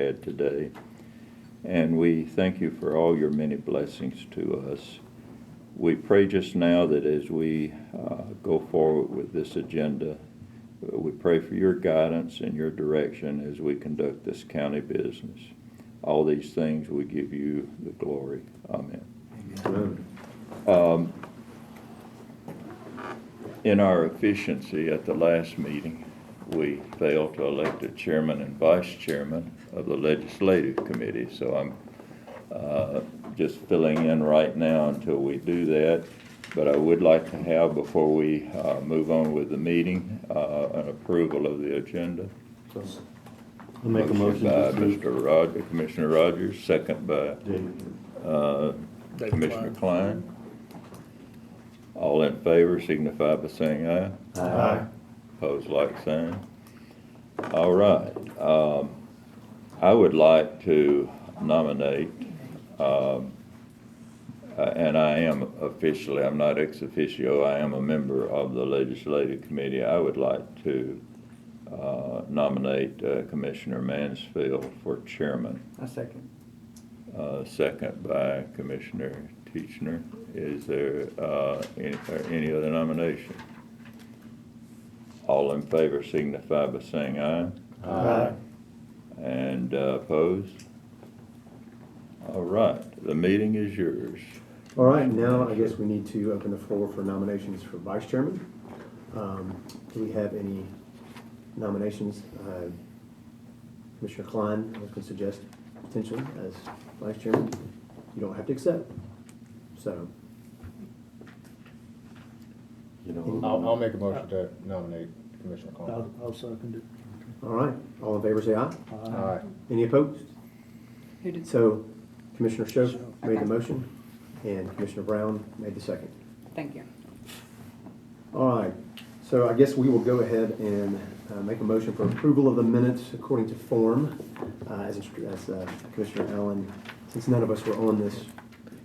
had today. And we thank you for all your many blessings to us. We pray just now that as we go forward with this agenda, we pray for your guidance and your direction as we conduct this county business. All these things we give you the glory. Amen. Amen. In our efficiency at the last meeting, we failed to elect a chairman and vice chairman of the legislative committee. So I'm just filling in right now until we do that. But I would like to have, before we move on with the meeting, an approval of the agenda. I'll make a motion to By approve. Commissioner Rogers, second by Commissioner Klein. All in favor signify by saying aye. Aye. Opposed, like sign. All right. I would like to nominate, and I am officially, I'm not ex officio, I am a member of the legislative committee. I would like to nominate Commissioner Mansfield for chairman. I second. Second by Commissioner Teachner. Is there any other nomination? All in favor signify by saying aye. Aye. And opposed? All right, the meeting is yours. All right, now I guess we need to open the floor for nominations for vice chairman. Do we have any nominations? Commissioner Klein, I can suggest potentially as vice chairman. You don't have to accept. So, You know, I'll make a motion to nominate Commissioner Klein. I'll second it. all right, all in favor say aye. Aye. Any opposed? Who did? So Commissioner Shoaf made Okay. the motion and Commissioner Brown made the second. Thank you. All right, so I guess we will go ahead and make a motion for approval of the minutes according to form. As Commissioner Allen, since none of us were on this,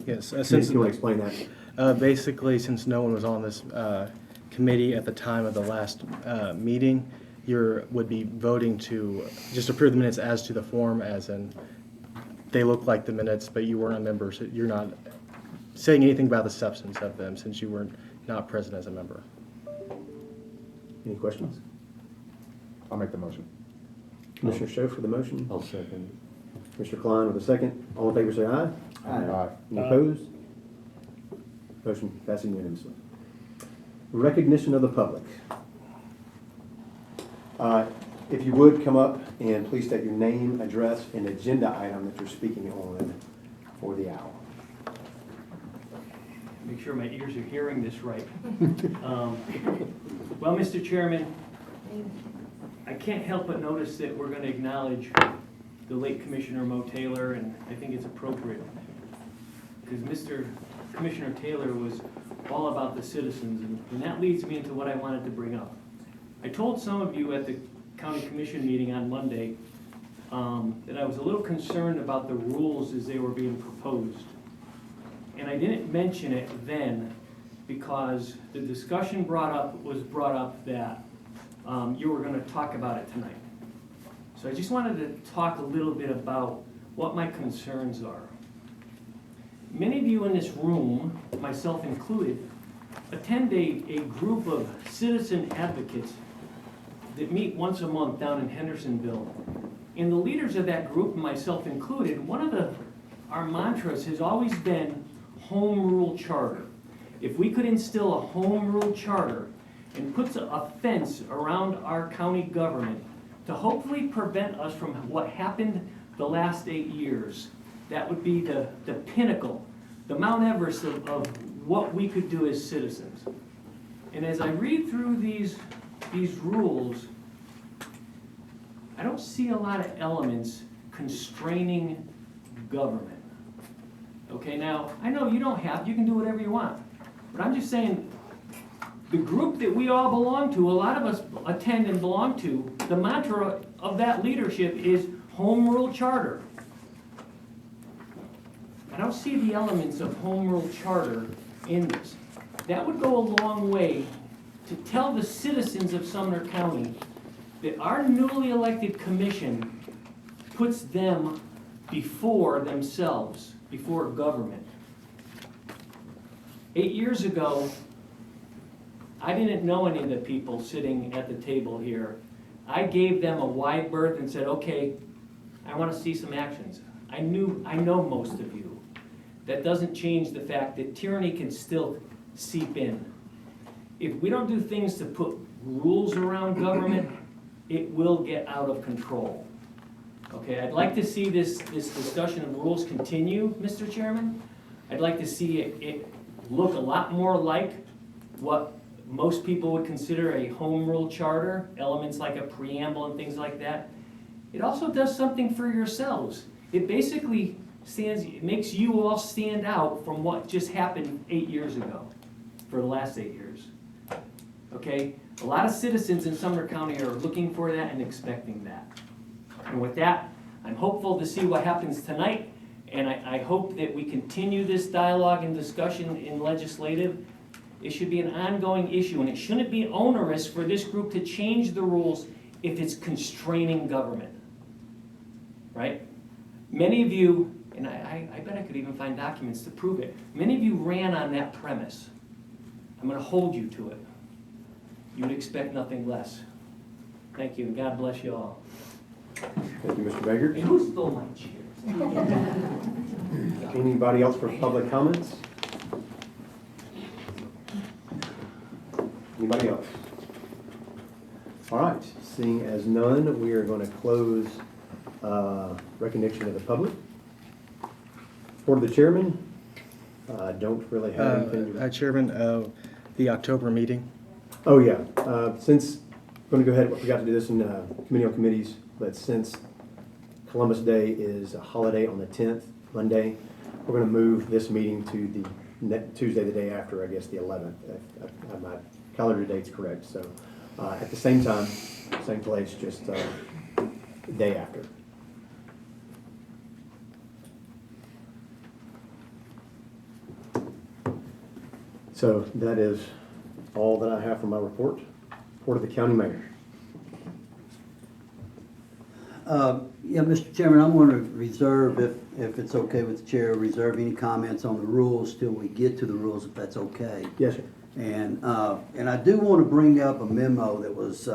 Yes, since you want to explain that. basically, since no one was on this committee at the time of the last meeting, would be voting to just approve the minutes as to the form, as in they look like the minutes, but you weren't a member, so you're not saying anything about the substance of them since you were not present as a member. Any questions? I'll make the motion. Commissioner Shoaf for the motion, I'll second. Commissioner Klein with the second. All in favor say aye. Aye. Any opposed? Motion passing unanimously. Recognition of the public. If you would come up and please state your name, address, and agenda item that you're speaking on for the hour. Make sure my ears are hearing this right. Well, Mr. Chairman, I can't help but notice that we're going to acknowledge the late Commissioner Mo Taylor, and I think it's appropriate because Commissioner Taylor was all about the citizens, and that leads me into what I wanted to bring up. I told some of you at the County Commission meeting on Monday that I was a little concerned about the rules as they were being proposed. And I didn't mention it then because the discussion was brought up that you were going to talk about it tonight. So I just wanted to talk a little bit about what my concerns are. Many of you in this room, myself included, attend a group of citizen advocates that meet once a month down in Hendersonville. And the leaders of that group, myself included, one of our mantras has always been home rule charter. If we could instill a home rule charter and put a fence around our county government to hopefully prevent us from what happened the last 8 years, that would be the pinnacle, the Mount Everest of what we could do as citizens. And as I read through these rules, I don't see a lot of elements constraining government. Okay, now, I know you can do whatever you want, but I'm just saying, the group that we all belong to, a lot of us attend and belong to, the mantra of that leadership is home rule charter. I don't see the elements of home rule charter in this. That would go a long way to tell the citizens of Sumner County that our newly elected commission puts them before themselves, before government. 8 years ago, I didn't know any of the people sitting at the table here. I gave them a wide berth and said, okay, I want to see some actions. I know most of you. That doesn't change the fact that tyranny can still seep in. If we don't do things to put rules around government, it will get out of control. Okay, I'd like to see this discussion of rules continue, Mr. Chairman. I'd like to see it look a lot more like what most people would consider a home rule charter, elements like a preamble and things like that. It also does something for yourselves. It basically it makes you all stand out from what just happened 8 years ago, for the last 8 years. Okay? A lot of citizens in Sumner County are looking for that and expecting that. And with that, I'm hopeful to see what happens tonight, and I hope that we continue this dialogue and discussion in legislative. It should be an ongoing issue, and it shouldn't be onerous for this group to change the rules if it's constraining government. Right? Many of you, and I bet I could even find documents to prove it, many of you ran on that premise. I'm going to hold you to it. You would expect nothing less. Thank you, and God bless you all. Thank you, Mr. Baker. And who stole my chairs? Anybody else for public comments? Anybody else? All right, seeing as none, we are going to close recognition of the public. For the chairman, don't really have anything to... Chairman, the October meeting. Oh, yeah. Since, I'm going to go ahead, I forgot to do this in Committee on Committees, but since Columbus Day is a holiday on the 10th, Monday, we're going to move this meeting to the Tuesday, the day after, I guess, the 11th. If my calendar date's correct. So at the same time, same place, just day after. So that is all that I have for my report. Report of the county mayor. Yeah, Mr. Chairman, I'm going to reserve, if it's okay with the chair, reserve any comments on the rules till we get to the rules, if that's okay. Yes, sir. And I do want to bring up a memo that was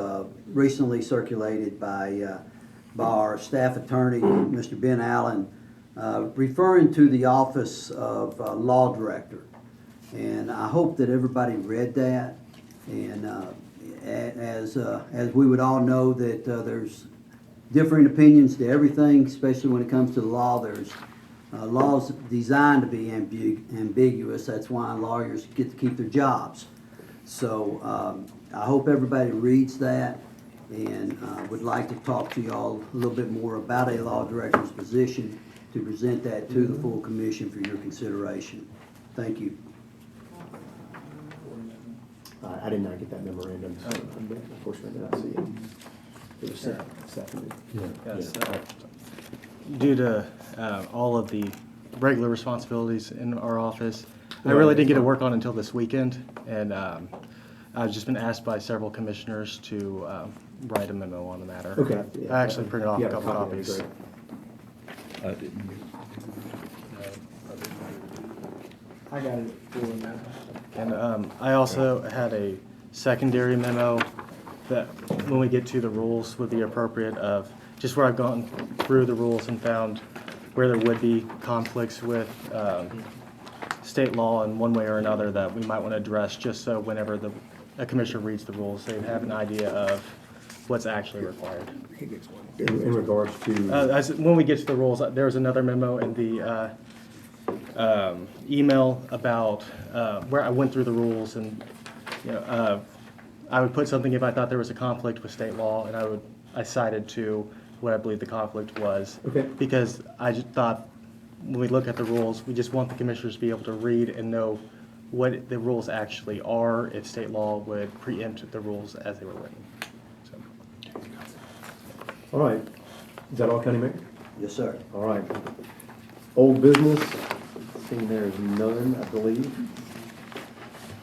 recently circulated by our staff attorney, Mr. Ben Allen, referring to the office of law director. And I hope that everybody read that. And as we would all know that there's differing opinions to everything, especially when it comes to the law. There's laws designed to be ambiguous. That's why lawyers get to keep their jobs. So I hope everybody reads that, and would like to talk to y'all a little bit more about a law director's position to present that to the full commission for your consideration. Thank you. I did not get that memorandum, so unfortunately I did not see it. It was sent this afternoon. Yes. Due to all of the regular responsibilities in our office, I really didn't get to work on it until this weekend, and I've just been asked by several commissioners to write a memo on the matter. Okay. Yeah. I actually printed off Yeah, a couple copy, that'd be copies. great. I didn't. I got it. And I also had a secondary memo that, when we get to the rules, would be appropriate of just where I've gone through the rules and found where there would be conflicts with state law in one way or another that we might want to address, just so whenever a commissioner reads the rules, they have an idea of what's actually required. In regards to, When we get to the rules, there was another memo in the email about where I went through the rules, and I would put something if I thought there was a conflict with state law, and I cited to what I believe the conflict was. Okay. Because I just thought, when we look at the rules, we just want the commissioners to be able to read and know what the rules actually are, if state law would preempt the rules as they were written. So. all right. Is that all, County Mayor? Yes, sir. All right. Old business, seeing there is none, I believe.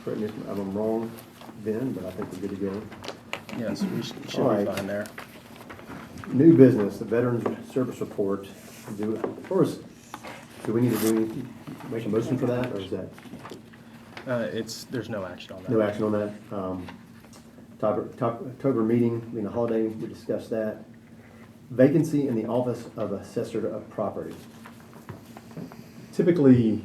Correct me if I'm wrong, Ben, but I think we're good to go. Yes, we should All be right. fine there. New business, the Veterans Service Report. First, do we need to make a motion for that, or is that There's no action on that. no action on that? October meeting, being a holiday, we discussed that. Vacancy in the Office of Assessor of Property. Typically,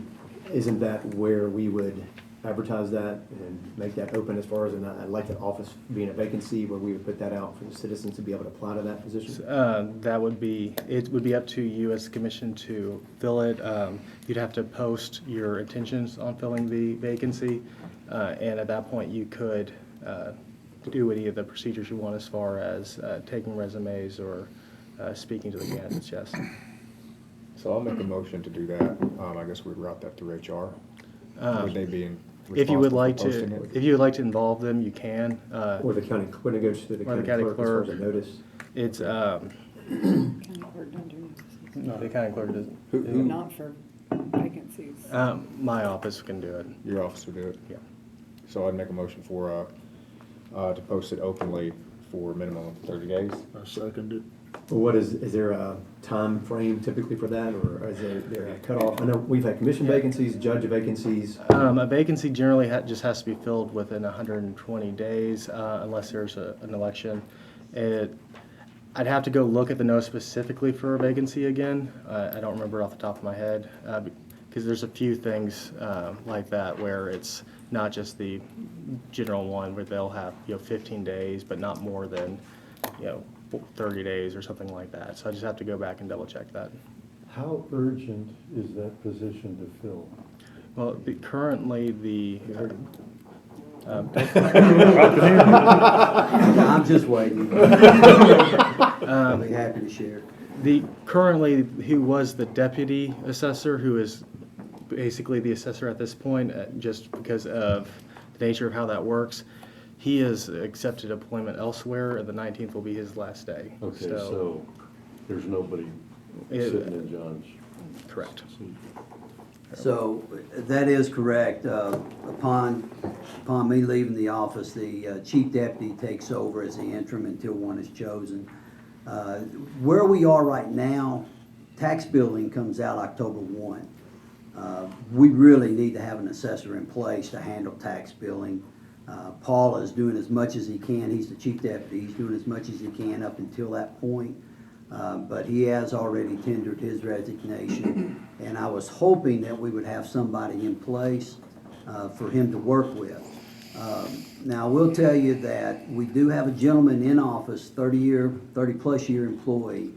isn't that where we would advertise that and make that open as far as, and I'd like the office being a vacancy where we would put that out for the citizens to be able to apply to that position? It would be up to you as the commission to fill it. You'd have to post your intentions on filling the vacancy, and at that point, you could do any of the procedures you want as far as taking resumes or speaking to the candidates, yes. So I'll make a motion to do that. I guess we'd route that through HR. Would they be If you would responsible like for posting to, it? if you would like to involve them, you can. Or the county, when it goes to the Or the county county clerk as far as a clerk. notice? It's, County clerk don't do notices. no, the county clerk doesn't. Not for vacancies. My office can do it, Your office would do it? yeah. So I'd make a motion for, to post it openly for a minimum of 30 days. I second it. Well, what is there a time frame typically for that, or is there a cutoff? I know we've had commission vacancies, judge vacancies. A vacancy generally just has to be filled within 120 days, unless there's an election. I'd have to go look at the notice specifically for a vacancy again. I don't remember off the top of my head, because there's a few things like that where it's not just the general one where they'll have 15 days, but not more than 30 days or something like that. So I just have to go back and double check that. How urgent is that position to fill? Well, currently I'm just waiting. I'll be happy to share. currently who was the deputy assessor, who is basically the assessor at this point, just because of the nature of how that works, he has accepted employment elsewhere, and the 19th will be his last day. Okay, so there's nobody sitting in John's Correct. seat. So that is correct. Upon me leaving the office, the chief deputy takes over as the interim until one is chosen. Where we are right now, tax billing comes out October 1. We really need to have an assessor in place to handle tax billing. Paul is doing as much as he can. He's the chief deputy. He's doing as much as he can up until that point. But he has already tendered his resignation, and I was hoping that we would have somebody in place for him to work with. Now, I will tell you that we do have a gentleman in office, 30-plus year employee,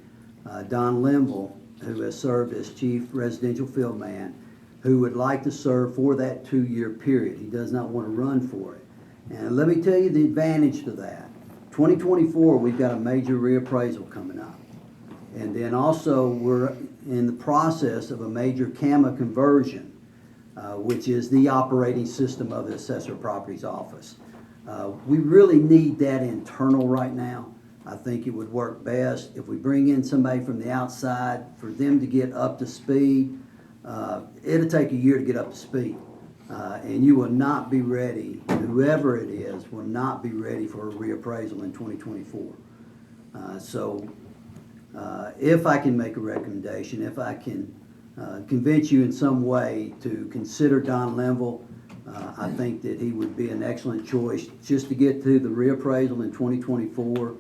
Don Limble, who has served as chief residential field man, who would like to serve for that 2-year period. He does not want to run for it. And let me tell you the advantage to that. 2024, we've got a major reappraisal coming up. And then also, we're in the process of a major CAMA conversion, which is the operating system of the Assessor Properties Office. We really need that internal right now. I think it would work best if we bring in somebody from the outside for them to get up to speed. It'll take a year to get up to speed. And you will not be ready, whoever it is, will not be ready for a reappraisal in 2024. If I can make a recommendation, if I can convince you in some way to consider Don Linville, I think that he would be an excellent choice just to get to the reappraisal in 2024.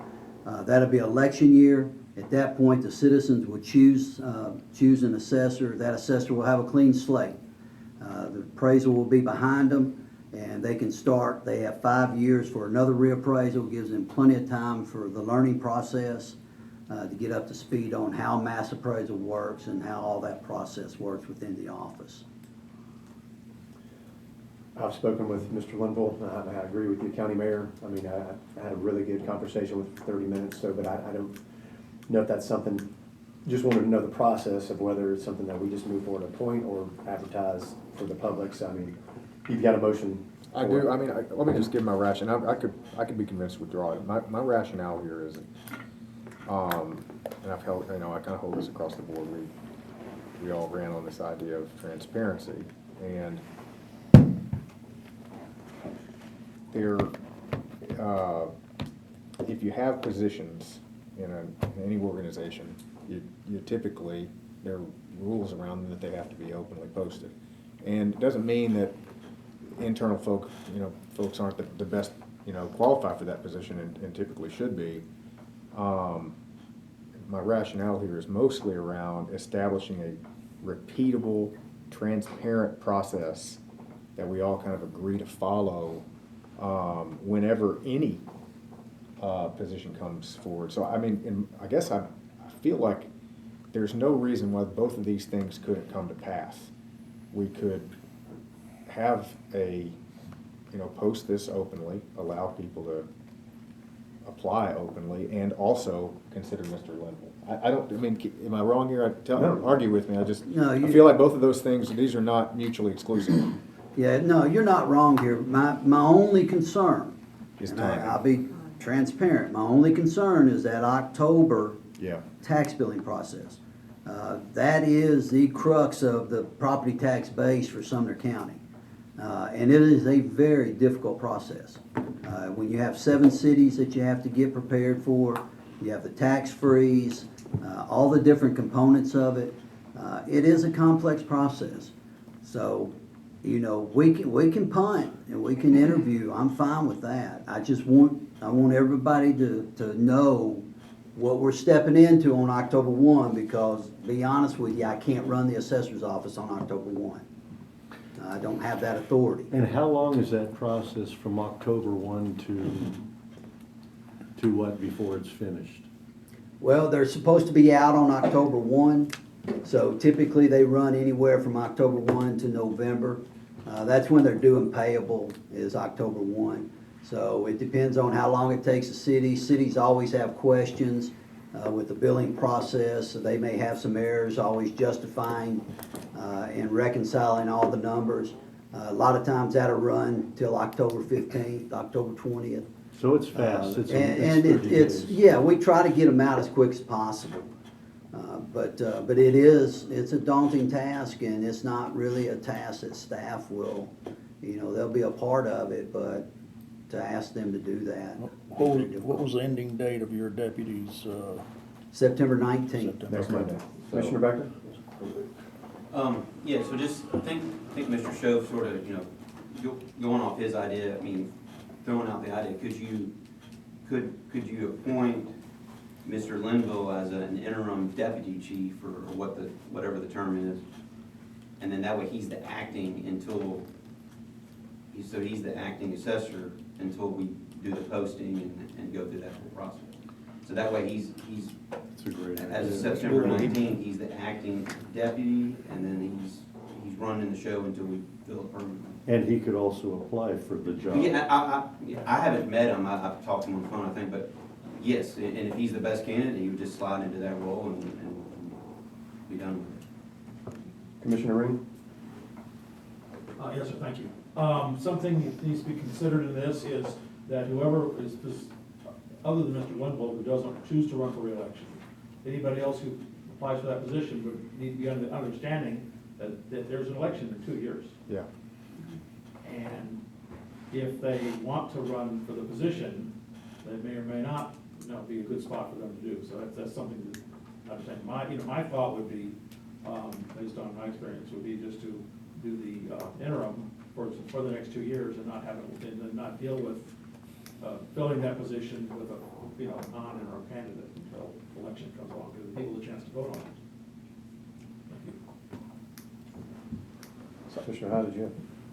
That'll be election year. At that point, the citizens will choose an assessor. That assessor will have a clean slate. The appraisal will be behind them, and they can start. They have 5 years for another reappraisal. Gives them plenty of time for the learning process to get up to speed on how mass appraisal works and how all that process works within the office. I've spoken with Mr. Linville. I agree with you, County Mayor. I mean, I had a really good conversation with him for 30 minutes, but I don't know if that's something, just wanted to know the process of whether it's something that we just move forward and appoint or advertise for the public. So, I mean, you've got a motion. I do. I mean, let me just give my rationale. I could be convinced to withdraw it. My rationale here is, and I've held, I kind of hold this across the board. We all ran on this idea of transparency, and there, if you have positions in any organization, you typically, there are rules around them that they have to be openly posted. And it doesn't mean that internal folks aren't the best, qualified for that position and typically should be. My rationale here is mostly around establishing a repeatable, transparent process that we all kind of agree to follow whenever any position comes forward. So I mean, I guess I feel like there's no reason why both of these things couldn't come to pass. We could have post this openly, allow people to apply openly, and also consider Mr. Linville. Am I wrong here? Argue with me. No, I feel like both of those things, these are not mutually exclusive. Yeah, no, you're not wrong here. My only concern, Is and timing. I'll be transparent, my only concern is that October Yeah. tax billing process. That is the crux of the property tax base for Sumner County. And it is a very difficult process. When you have 7 cities that you have to get prepared for, you have the tax freeze, all the different components of it, it is a complex process. So, we can punt and we can interview, I'm fine with that. I want everybody to know what we're stepping into on October 1, because, to be honest with you, I can't run the assessor's office on October 1. I don't have that authority. And how long is that process from October 1 to what before it's finished? Well, they're supposed to be out on October 1, so typically they run anywhere from October 1 to November. That's when they're due and payable, is October 1. So it depends on how long it takes the city. Cities always have questions with the billing process. So they may have some errors, always justifying and reconciling all the numbers. A lot of times that'll run till October 15th, October 20th. So it's fast, it's And 30 it's, days. yeah, we try to get them out as quick as possible. But it's a daunting task, and it's not really a task that staff will, they'll be a part of it, but to ask them to do that. What was the ending date of your deputies? September 19th. September? Next Monday. Commissioner Becker? Yeah, so just, I think Mr. Shove sort of, going off his idea, throwing out the idea, could you appoint Mr. Linville as an interim deputy chief, or whatever the term is? And then that way he's the acting he's the acting assessor until we do the posting and go through that whole process. So that way he's It's a great as of idea. September 19th, he's the acting deputy, and then he's running the show until we fill it permanently. And he could also apply for the job. Yeah, I haven't met him, I've talked to him on the phone, I think, but yes, and if he's the best candidate, he would just slide into that role and be done with it. Commissioner Ring? Yes, sir, thank you. Something that needs to be considered in this is that whoever is this, other than Mr. Linville, who doesn't choose to run for reelection, anybody else who applies for that position would need to be under the understanding that there's an election in 2 years. Yeah. And if they want to run for the position, that may or may not, be a good spot for them to do. So that's something to understand. My thought would be, based on my experience, would be just to do the interim for the next 2 years and not have it, and then not deal with filling that position with a non-interim candidate until election comes along, give people a chance to vote on it. Thank you. Commissioner Hyde, did you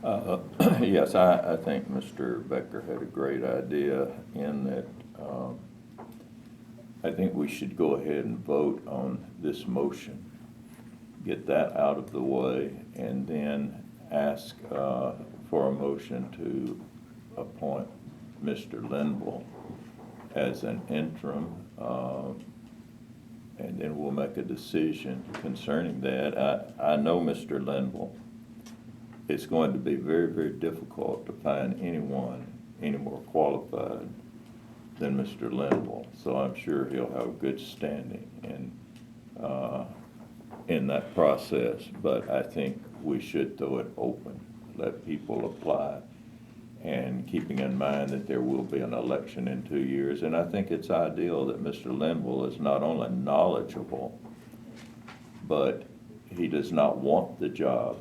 have? Yes, I think Mr. Becker had a great idea in that I think we should go ahead and vote on this motion, get that out of the way, and then ask for a motion to appoint Mr. Linville as an interim, and then we'll make a decision concerning that. I know Mr. Linville. It's going to be very, very difficult to find anyone any more qualified than Mr. Linville. So I'm sure he'll have good standing in that process. But I think we should throw it open, let people apply. and keeping in mind that there will be an election in 2 years. And I think it's ideal that Mr. Linville is not only knowledgeable, but he does not want the job.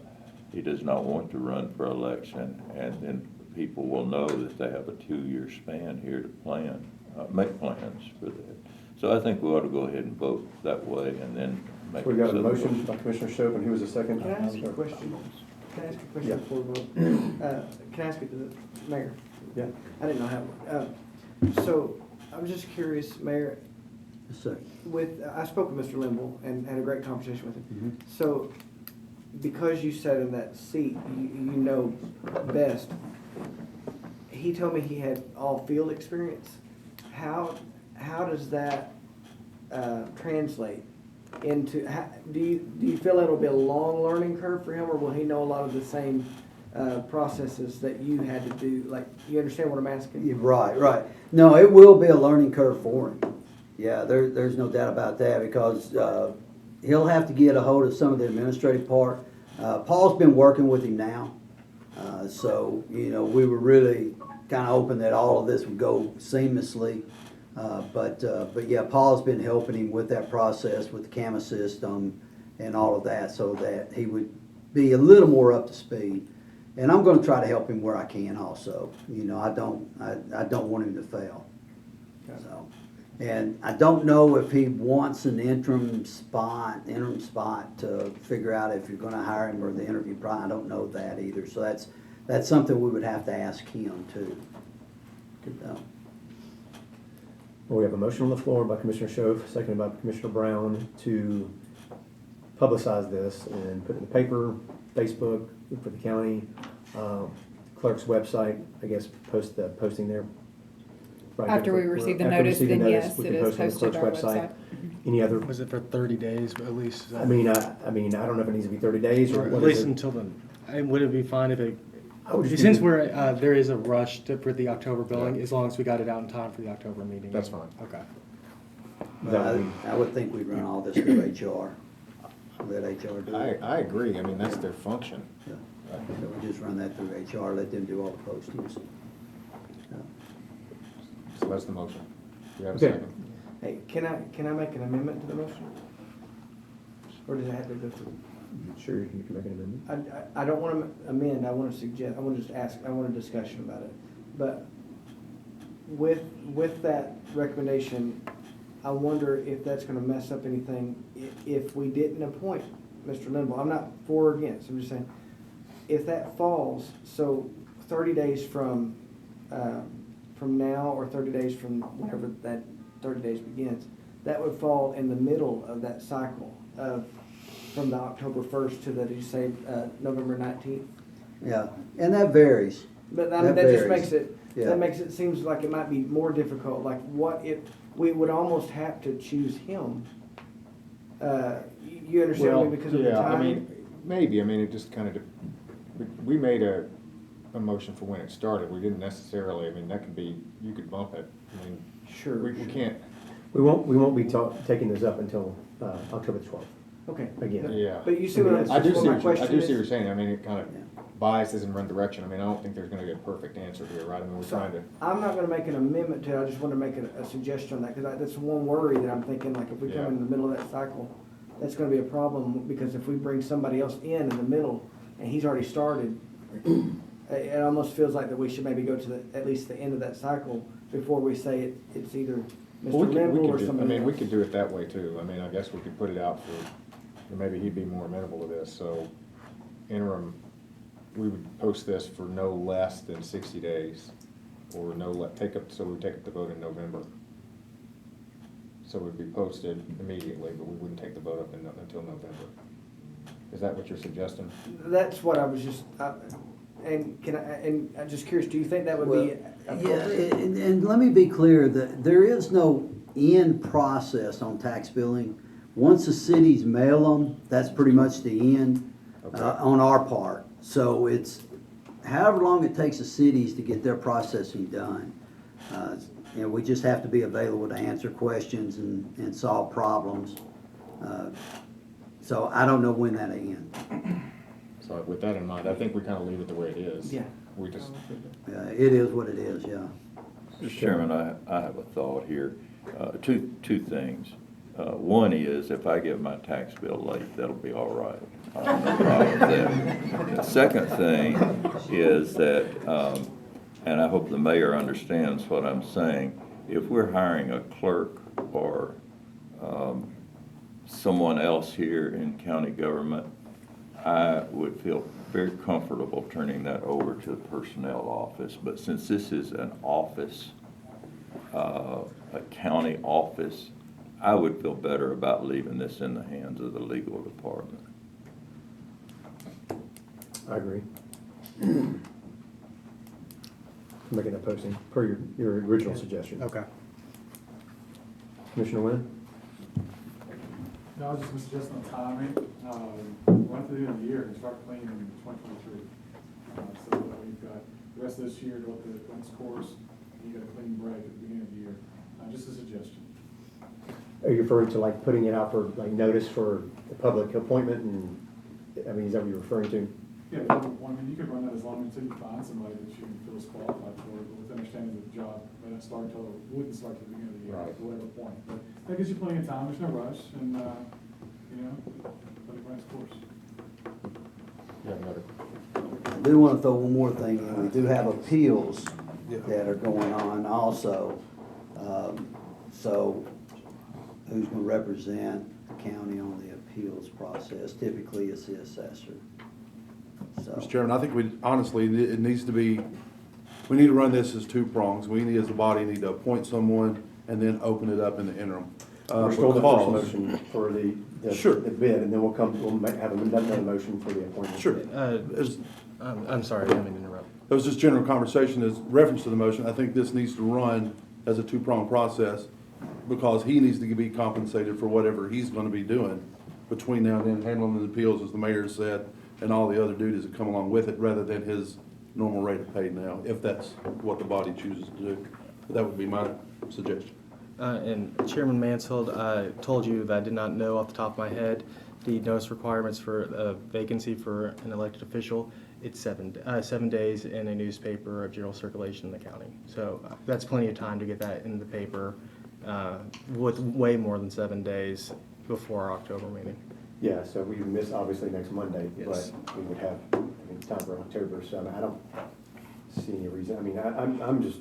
He does not want to run for election, and then people will know that they have a 2-year span here to plan, make plans for that. So I think we ought to go ahead and vote that way, and then make. We got a consider- motion by Commissioner Shope, and who was the second? Can I ask you a question? Can I ask a Yeah. question before we vote? Can I ask it to the mayor? Yeah. I didn't know how. So I was just curious, Mayor, Yes, sir. I spoke with Mr. Limble and had a great conversation with him. Mhm. So because you sat in that seat, you know best. He told me he had all field experience. How does that translate into, do you feel it'll be a long learning curve for him, or will he know a lot of the same processes that you had to do? Like, you understand what I'm asking? Yeah, right. No, it will be a learning curve for him. Yeah, there's no doubt about that, because he'll have to get a hold of some of the administrative part. Paul's been working with him now, so, we were really kind of hoping that all of this would go seamlessly. But yeah, Paul's been helping him with that process, with the CAMA system and all of that, so that he would be a little more up to speed. And I'm gonna try to help him where I can also. I don't want him to fail. So, and I don't know if he wants an interim spot to figure out if you're gonna hire him or the interview process. I don't know that either. So that's something we would have to ask him too. So, Well, we have a motion on the floor by Commissioner Shope, seconded by Commissioner Brown, to publicize this and put it in the paper, Facebook, for the county, clerk's website, I guess, post the posting there. Right, After we receive the after we notice, receive the then notice, yes, we it can is post on the posted clerk's our website. website. Any other, Was it for 30 days at least? I mean, I don't know if it needs to be 30 days or Or what at is least it? until then. Would it be fine if it, I would just since do- there is a rush for the October billing, as long as we got it out in time for the October meeting? That's fine. Okay. That would I would think we'd run all this through HR. Let HR do it. I agree, I mean, that's their function. Yeah. So we just run that through HR, let them do all the postings. Yeah. So that's the motion. Do you have a Okay. second? Hey, can I make an amendment to the motion? Or does it have to go through? Sure, you can make an amendment. I don't want to amend, I want to suggest, I want to just ask, I want a discussion about it. But with that recommendation, I wonder if that's going to mess up anything if we didn't appoint Mr. Linville. I'm not for or against, I'm just saying, if that falls, so 30 days from now, or 30 days from whenever that 30 days begins, that would fall in the middle of that cycle of, from the October 1st to the, did you say, November 19th? Yeah, and that varies. But I mean, That that just varies. makes it, Yeah. that makes it seems like it might be more difficult, like what if, we would almost have to choose him. You understand Well, me, because of the yeah, I time? mean, maybe, I mean, it just kind of, we made a motion for when it started, we didn't necessarily, I mean, that could be, you could bump it, I mean, Sure. we can't, We won't be taking this up until October 12th. Okay. Again. yeah. But you see what I mean, I'm, I do what see my what you're, I question do see what you're is? saying, I mean, it kind of biases in one direction, I mean, I don't think there's gonna be a perfect answer here, right, I mean, we're So, trying to, I'm not gonna make an amendment to it, I just wanna make a suggestion on that, because that's one worry that I'm thinking, like, if we come Yeah. in the middle of that cycle, that's gonna be a problem, because if we bring somebody else in the middle, and he's already started, it almost feels like that we should maybe go to at least the end of that cycle before we say it's either Mr. well, we Linville or could do, I somebody mean, we else. could do it that way too, I mean, I guess we could put it out for, maybe he'd be more amenable to this, so interim, we would post this for no less than 60 days, or so we take up the vote in November. So it would be posted immediately, but we wouldn't take the vote up until November. Is that what you're suggesting? That's what I was just, and I'm just curious, do you think that would be Yeah, appropriate? and let me be clear, that there is no end process on tax billing. Once the cities mail them, that's pretty much the end Okay. on our part. So it's however long it takes the cities to get their processing done. We just have to be available to answer questions and solve problems. So I don't know when that'll end. So with that in mind, I think we kind of leave it the way it is. Yeah, We just, It is what it is, yeah. Mr. Chairman, I have a thought here. Two things. One is if I get my tax bill late, that'll be all right. I have no problem with that. The second thing is that, and I hope the mayor understands what I'm saying, if we're hiring a clerk or someone else here in county government, I would feel very comfortable turning that over to the personnel office. But since this is an office, a county office, I would feel better about leaving this in the hands of the legal department. I agree. Making that posting per your original suggestion. Okay. Commissioner Wynn? No, I was just suggesting the timing, run through the end of the year and start cleaning in 2023. So that we've got the rest of this year to go through the cleanse course, and you got a clean break at the beginning of the year. Just a suggestion. Are you referring to like putting it out for like notice for the public appointment and, I mean, is that what you're referring to? Yeah, I mean, you could run that as long until you find somebody that you feel is qualified for it, but with understanding that the job may not start until, wouldn't start till the beginning of the year, Right. at whatever point. But that gives you plenty of time, there's no rush, and, you know, let it run its course. you have another. I do want to throw one more thing in. We do have appeals that are going on also. So who's going to represent the county on the appeals process? Typically, it's the assessor. So, Mr. Chairman, I think we, honestly, it needs to be, we need to run this as two prongs. We need, as a body, need to appoint someone and then open it up in the interim. We're still the first Because- motion for Sure. the bid, and then we'll have another motion for the appointment. Sure. As- I'm sorry, I didn't mean to interrupt. It was just general conversation as reference to the motion. I think this needs to run as a two-pronged process because he needs to be compensated for whatever he's gonna be doing between now and then, handling the appeals, as the mayor said, and all the other duties that come along with it, rather than his normal rate of pay now, if that's what the body chooses to do. But that would be my suggestion. And Chairman Mansfield, I told you that I did not know off the top of my head the notice requirements for a vacancy for an elected official. It's 7 days in a newspaper of general circulation in the county. So that's plenty of time to get that in the paper with way more than 7 days before our October meeting. Yeah, so we miss obviously next Monday, Yes. but we would have, time for October, so I don't see any reason, I mean, I'm just,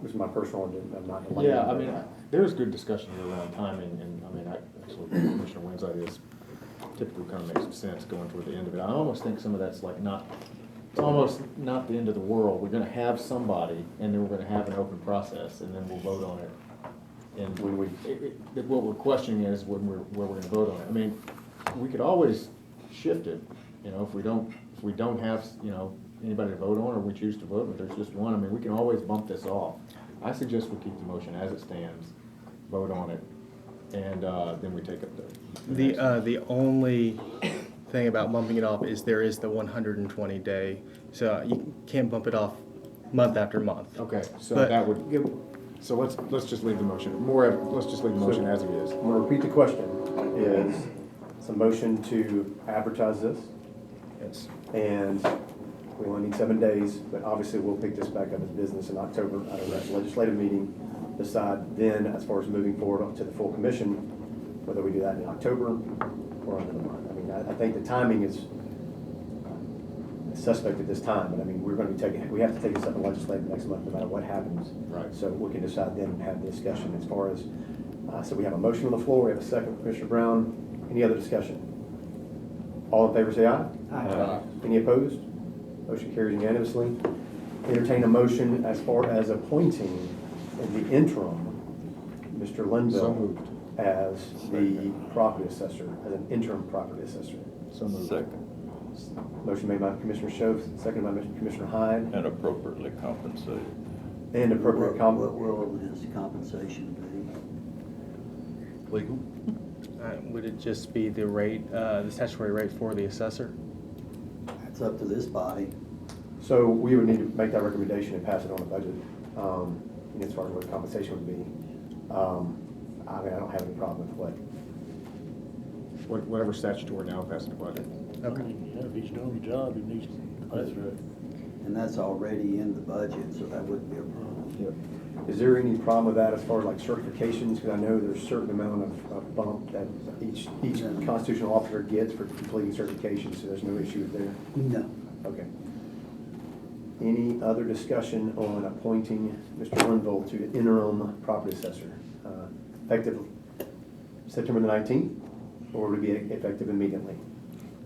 this is my personal, I'm not. delaying, Yeah, I but- mean, there's good discussion here around timing, and I mean, actually, Commissioner Wynn's ideas typically kind of makes some sense going toward the end of it. I almost think some of that's like not, it's almost not the end of the world. We're gonna have somebody, and then we're gonna have an open process, and then we'll vote on it. And When we- what we're questioning is where we're gonna vote on it. I mean, we could always shift it, you know, if we don't have, you know, anybody to vote on, or we choose to vote, but there's just one, I mean, we can always bump this off. I suggest we keep the motion as it stands, vote on it, and then we take up The only thing about bumping it off is there is the 120 day, so you can't bump it off month after month. Okay, so But- that would, so let's just leave the motion, let's just leave the motion as it is. I'm gonna repeat the question, is, it's a motion to advertise this, Yes. and we only need 7 days, but obviously we'll pick this back up as business in October at a legislative meeting, decide then, as far as moving forward to the full commission, whether we do that in October or another month. I mean, I think the timing is suspect at this time, but I mean, we have to take this up in legislative next month, no matter what happens. Right. So we can decide then and have the discussion as far as, so we have a motion on the floor, we have a second, Commissioner Brown. Any other discussion? All in favor, say aye. Aye. Any opposed? Motion carries unanimously. Entertain a motion as far as appointing in the interim, Mr. So Linville moved. as the property assessor, as an interim property assessor. So moved. Second, Motion made by Commissioner Schoaf, seconded by Commissioner Hyde, and appropriately compensated. and appropriate what will his compensation be? Legal? Would it just be the rate, the statutory rate for the assessor? It's up to this body. So we would need to make that recommendation and pass it on the budget, as far as what the compensation would be. I mean, I don't have any problem with what. Whatever statutory now, pass it to budget. Okay. Yeah, if he's doing the job, he needs to pass it. and that's already in the budget, so that wouldn't be a problem. Yep. Is there any problem with that as far as like certifications? Because I know there's a certain amount of bump that each constitutional officer gets for completing certifications, so there's no issue there? No. Okay. Any other discussion on appointing Mr. Linville to the interim property assessor? Effective September the 19th, or would it be effective immediately?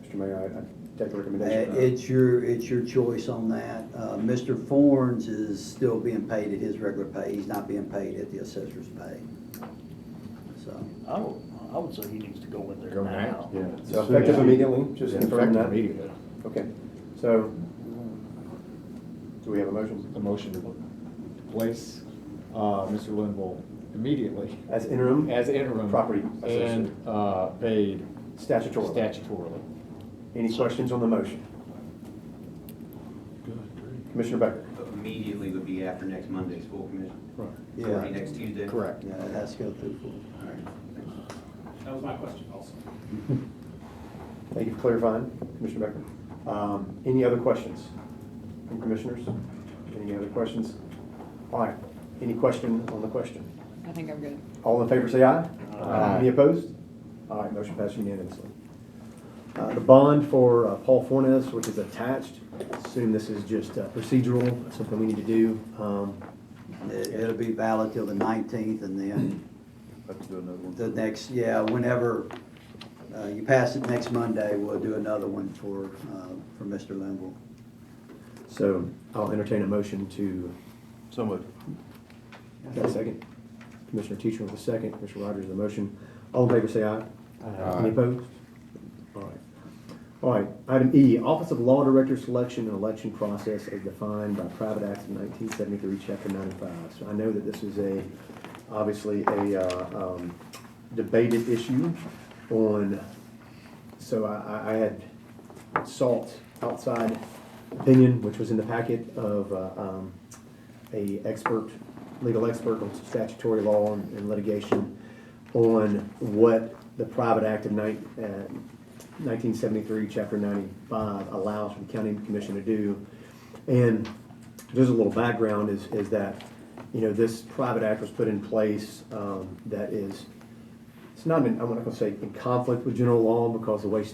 Mr. Mayor, I take the recommendation. It's your choice on that. Mr. Fornes is still being paid at his regular pay. He's not being paid at the assessor's pay. So, I would say he needs to go in there Go now. now. Yeah, so effective immediately, just Yeah, confirm effective that? immediately. Okay, so, do we have a motion? A motion to place Mr. Linville immediately As interim? as interim. Property And paid Statutorily. statutorily. Any questions on the motion? Commissioner Becker? Immediately would be after next Monday's full commission, yeah, or next Tuesday. Correct. yeah, it has to go through full. All right, thanks. That was my question also. Thank you for clarifying, Commissioner Becker. Any other questions from commissioners? Any other questions? All right, any question on the question? I think I'm good. All in favor say aye. Aye. Any opposed? All right, motion passed unanimously. The bond for Paul Fornes, which is attached, assume this is just procedural, something we need to do. It'll be valid till the 19th, and then Let's do another one. the next, whenever you pass it next Monday, we'll do another one for Mr. Linville. So I'll entertain a motion to, So moved. got a second? Commissioner Teacher with a second, Commissioner Rogers the motion. All in favor say aye. Any opposed? All right. All right, item E, Office of Law Director Selection and Election Process as defined by Private Acts of 1973, Chapter 95. So I know that this is obviously a debated issue on, so I had sought outside opinion, which was in the packet of legal expert on statutory law and litigation on what the Private Act of 1973, Chapter 95 allows for the county commission to do. And there's a little background is that, this private act was put in place that is, it's not, I'm not going to say in conflict with general law because the way,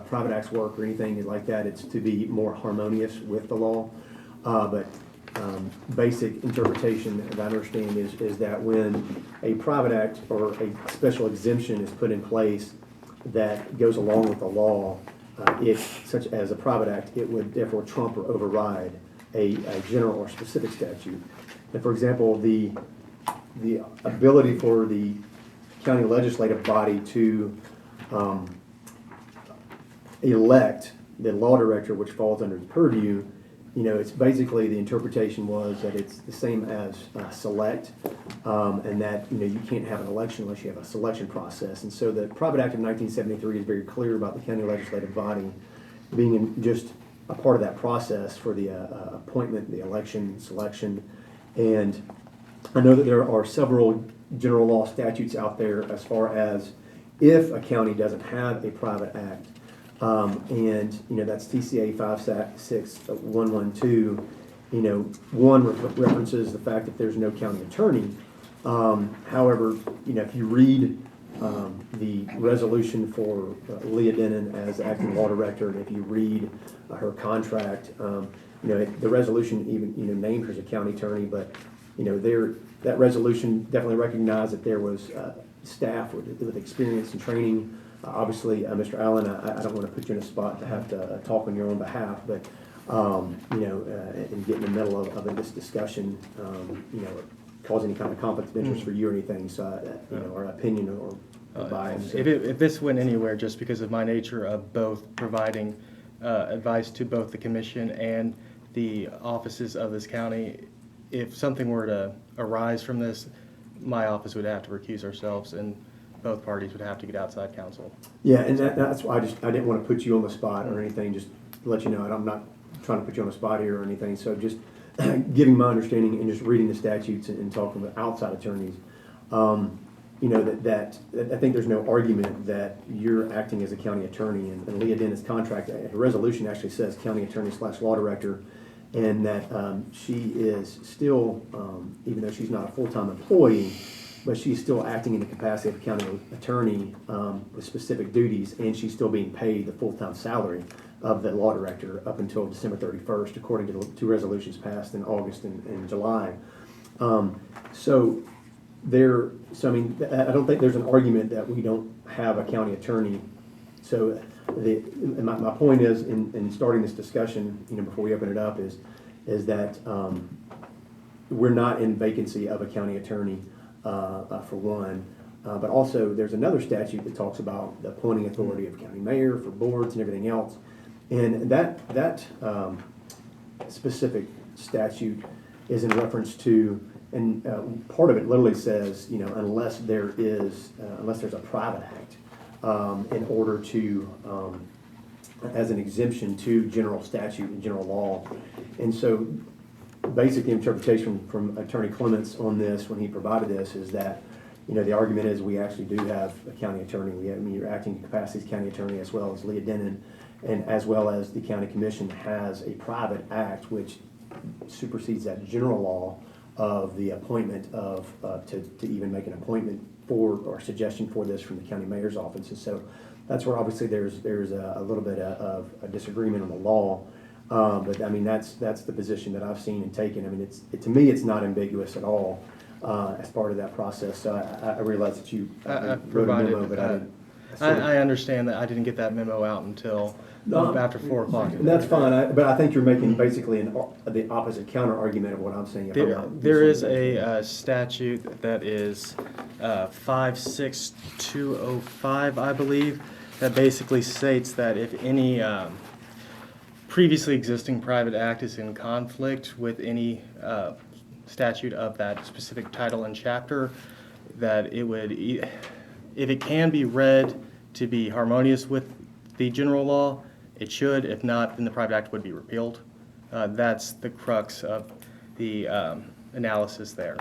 private acts work or anything like that, it's to be more harmonious with the law. But basic interpretation that I understand is that when a private act or a special exemption is put in place that goes along with the law, such as a private act, it would therefore trump or override a general or specific statute. And for example, the ability for the county legislative body to elect the law director, which falls under the purview, it's basically the interpretation was that it's the same as select, and that, you can't have an election unless you have a selection process. And so the Private Act of 1973 is very clear about the county legislative body being just a part of that process for the appointment, the election, selection. And I know that there are several general law statutes out there as far as if a county doesn't have a private act, and that's TCA 56112. One references the fact that there's no county attorney. However, if you read the resolution for Leah Denon as acting law director, and if you read her contract, the resolution even named her as a county attorney, but that resolution definitely recognized that there was staff with experience and training. Obviously, Mr. Allen, I don't want to put you in a spot to have to talk on your own behalf, but and get in the middle of this discussion, cause any kind of conflict of interest for you or anything. So, our opinion or bias. If this went anywhere, just because of my nature of both providing advice to both the commission and the offices of this county, if something were to arise from this, my office would have to recuse ourselves, and both parties would have to get outside counsel. Yeah, and that's why I didn't want to put you on the spot or anything, just to let you know, and I'm not trying to put you on the spot here or anything, so just giving my understanding and just reading the statutes and talking with outside attorneys. you know, that I think there's no argument that you're acting as a county attorney, and Leah Dennis' contract, her resolution actually says county attorney / law director, and that she is still, even though she's not a full-time employee, but she's still acting in the capacity of a county attorney with specific duties, and she's still being paid the full-time salary of the law director up until December 31st, according to the two resolutions passed in August and July. So I mean, I don't think there's an argument that we don't have a county attorney. So my point is, in starting this discussion, you know, before we open it up, is that we're not in vacancy of a county attorney, for one. But also, there's another statute that talks about the appointing authority of county mayor for boards and everything else. And that specific statute is in reference to, and part of it literally says, you know, unless there's a private act, in order to, as an exemption to general statute and general law. And so basic interpretation from Attorney Clements on this, when he provided this, is that, you know, the argument is we actually do have a county attorney. I mean, you're acting in capacity as county attorney, as well as Leah Denon, and as well as the county commission has a private act which supersedes that general law of the appointment of, to even make an appointment for, or suggestion for this from the county mayor's office. And so that's where obviously there's a little bit of a disagreement on the law. But I mean, that's the position that I've seen and taken. I mean, to me, it's not ambiguous at all, as part of that process. So I realize that you I wrote a memo, but I didn't. I understand that I didn't get that memo out until after 4 o'clock. That's fine, but I think you're making basically the opposite counter argument of what I'm saying. There is a statute that is 56205, I believe, that basically states that if any previously existing private act is in conflict with any statute of that specific title and chapter, that it would, if it can be read to be harmonious with the general law, it should. If not, then the private act would be repealed. That's the crux of the analysis there.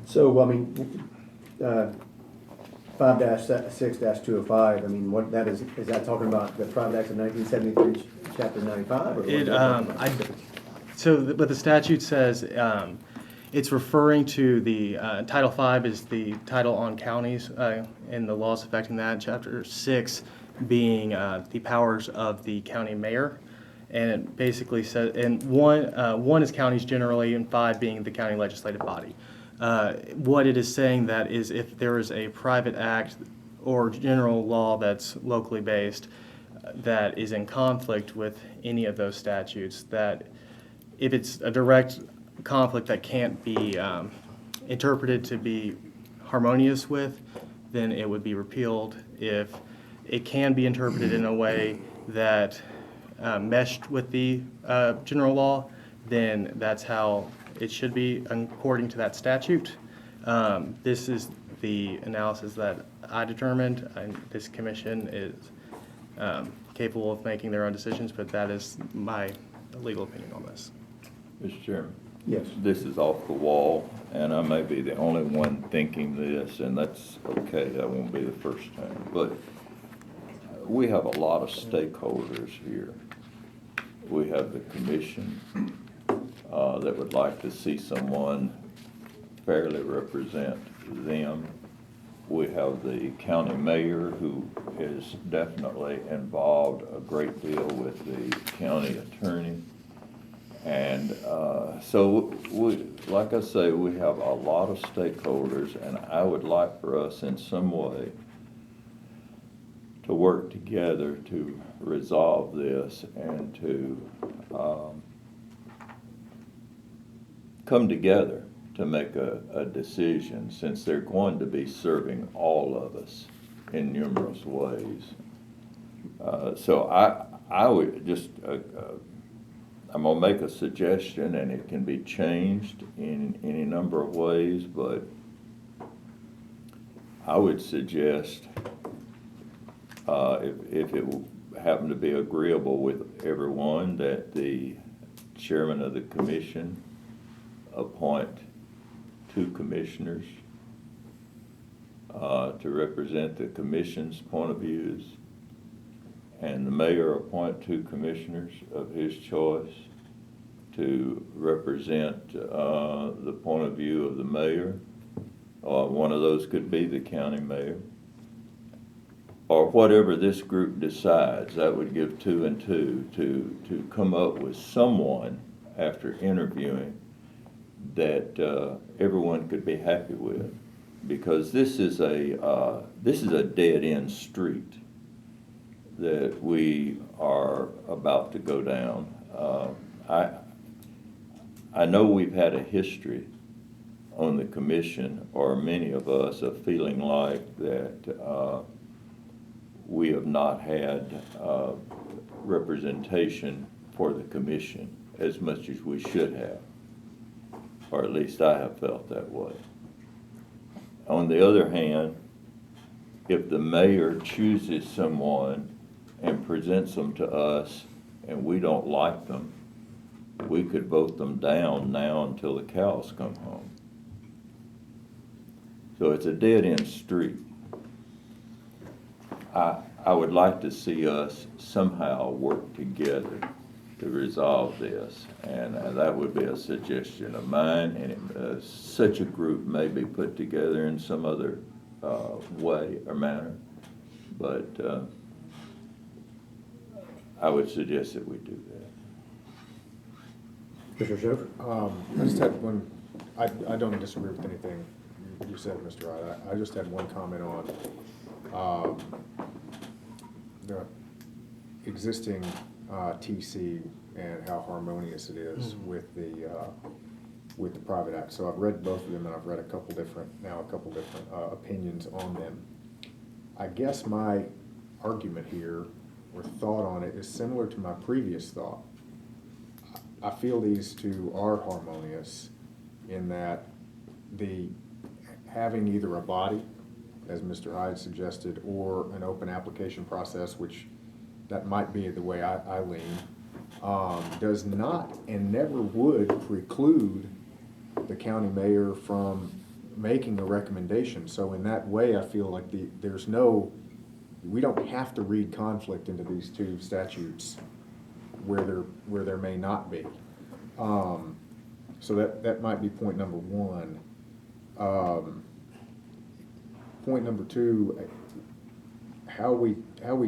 So, I mean, 5-6-205, I mean, what that is that talking about the private act of 1973, chapter 95? Or But the statute says it's referring to the Title V is the title on counties and the laws affecting that. Chapter 6 being the powers of the county mayor, and it basically says, and one is counties generally, and 5 being the county legislative body. What it is saying that is if there is a private act or general law that's locally based that is in conflict with any of those statutes, that if it's a direct conflict that can't be interpreted to be harmonious with, then it would be repealed. If it can be interpreted in a way that meshed with the general law, then that's how it should be according to that statute. This is the analysis that I determined, and this commission is capable of making their own decisions, but that is my legal opinion on this. Mr. Chairman? Yes. This is off the wall, and I may be the only one thinking this, and that's okay, that won't be the first time. But we have a lot of stakeholders here. We have the commission that would like to see someone fairly represent them. We have the county mayor, who is definitely involved a great deal with the county attorney. And so, like I say, we have a lot of stakeholders, and I would like for us in some way to work together to resolve this and to come together to make a decision, since they're going to be serving all of us in numerous ways. So I would just, I'm gonna make a suggestion, and it can be changed in any number of ways, but I would suggest, if it will happen to be agreeable with everyone, that the chairman of the commission appoint 2 commissioners to represent the commission's point of views, and the mayor appoint 2 commissioners of his choice to represent the point of view of the mayor. One of those could be the county mayor, or whatever this group decides. That would give 2 and 2 to come up with someone after interviewing that everyone could be happy with, because this is a dead-end street that we are about to go down. I know we've had a history on the commission, or many of us, of feeling like that we have not had representation for the commission as much as we should have, or at least I have felt that way. On the other hand, if the mayor chooses someone and presents them to us and we don't like them, we could vote them down now until the cows come home. So it's a dead-end street. I would like to see us somehow work together to resolve this, and that would be a suggestion of mine, and such a group may be put together in some other way or manner, but I would suggest that we do that. Mr. Schoaf? I just had one, I don't disagree with anything you said, Mr. Wright. I just had one comment on the existing TC and how harmonious it is with the private act. So I've read both of them, and I've read a couple different opinions on them. I guess my argument here, or thought on it, is similar to my previous thought. I feel these two are harmonious in that having either a body, as Mr. Hyde suggested, or an open application process, which that might be the way I lean, does not and never would preclude the county mayor from making a recommendation. So in that way, I feel like we don't have to read conflict into these two statutes where there may not be. So that might be point number one. Point number two, how we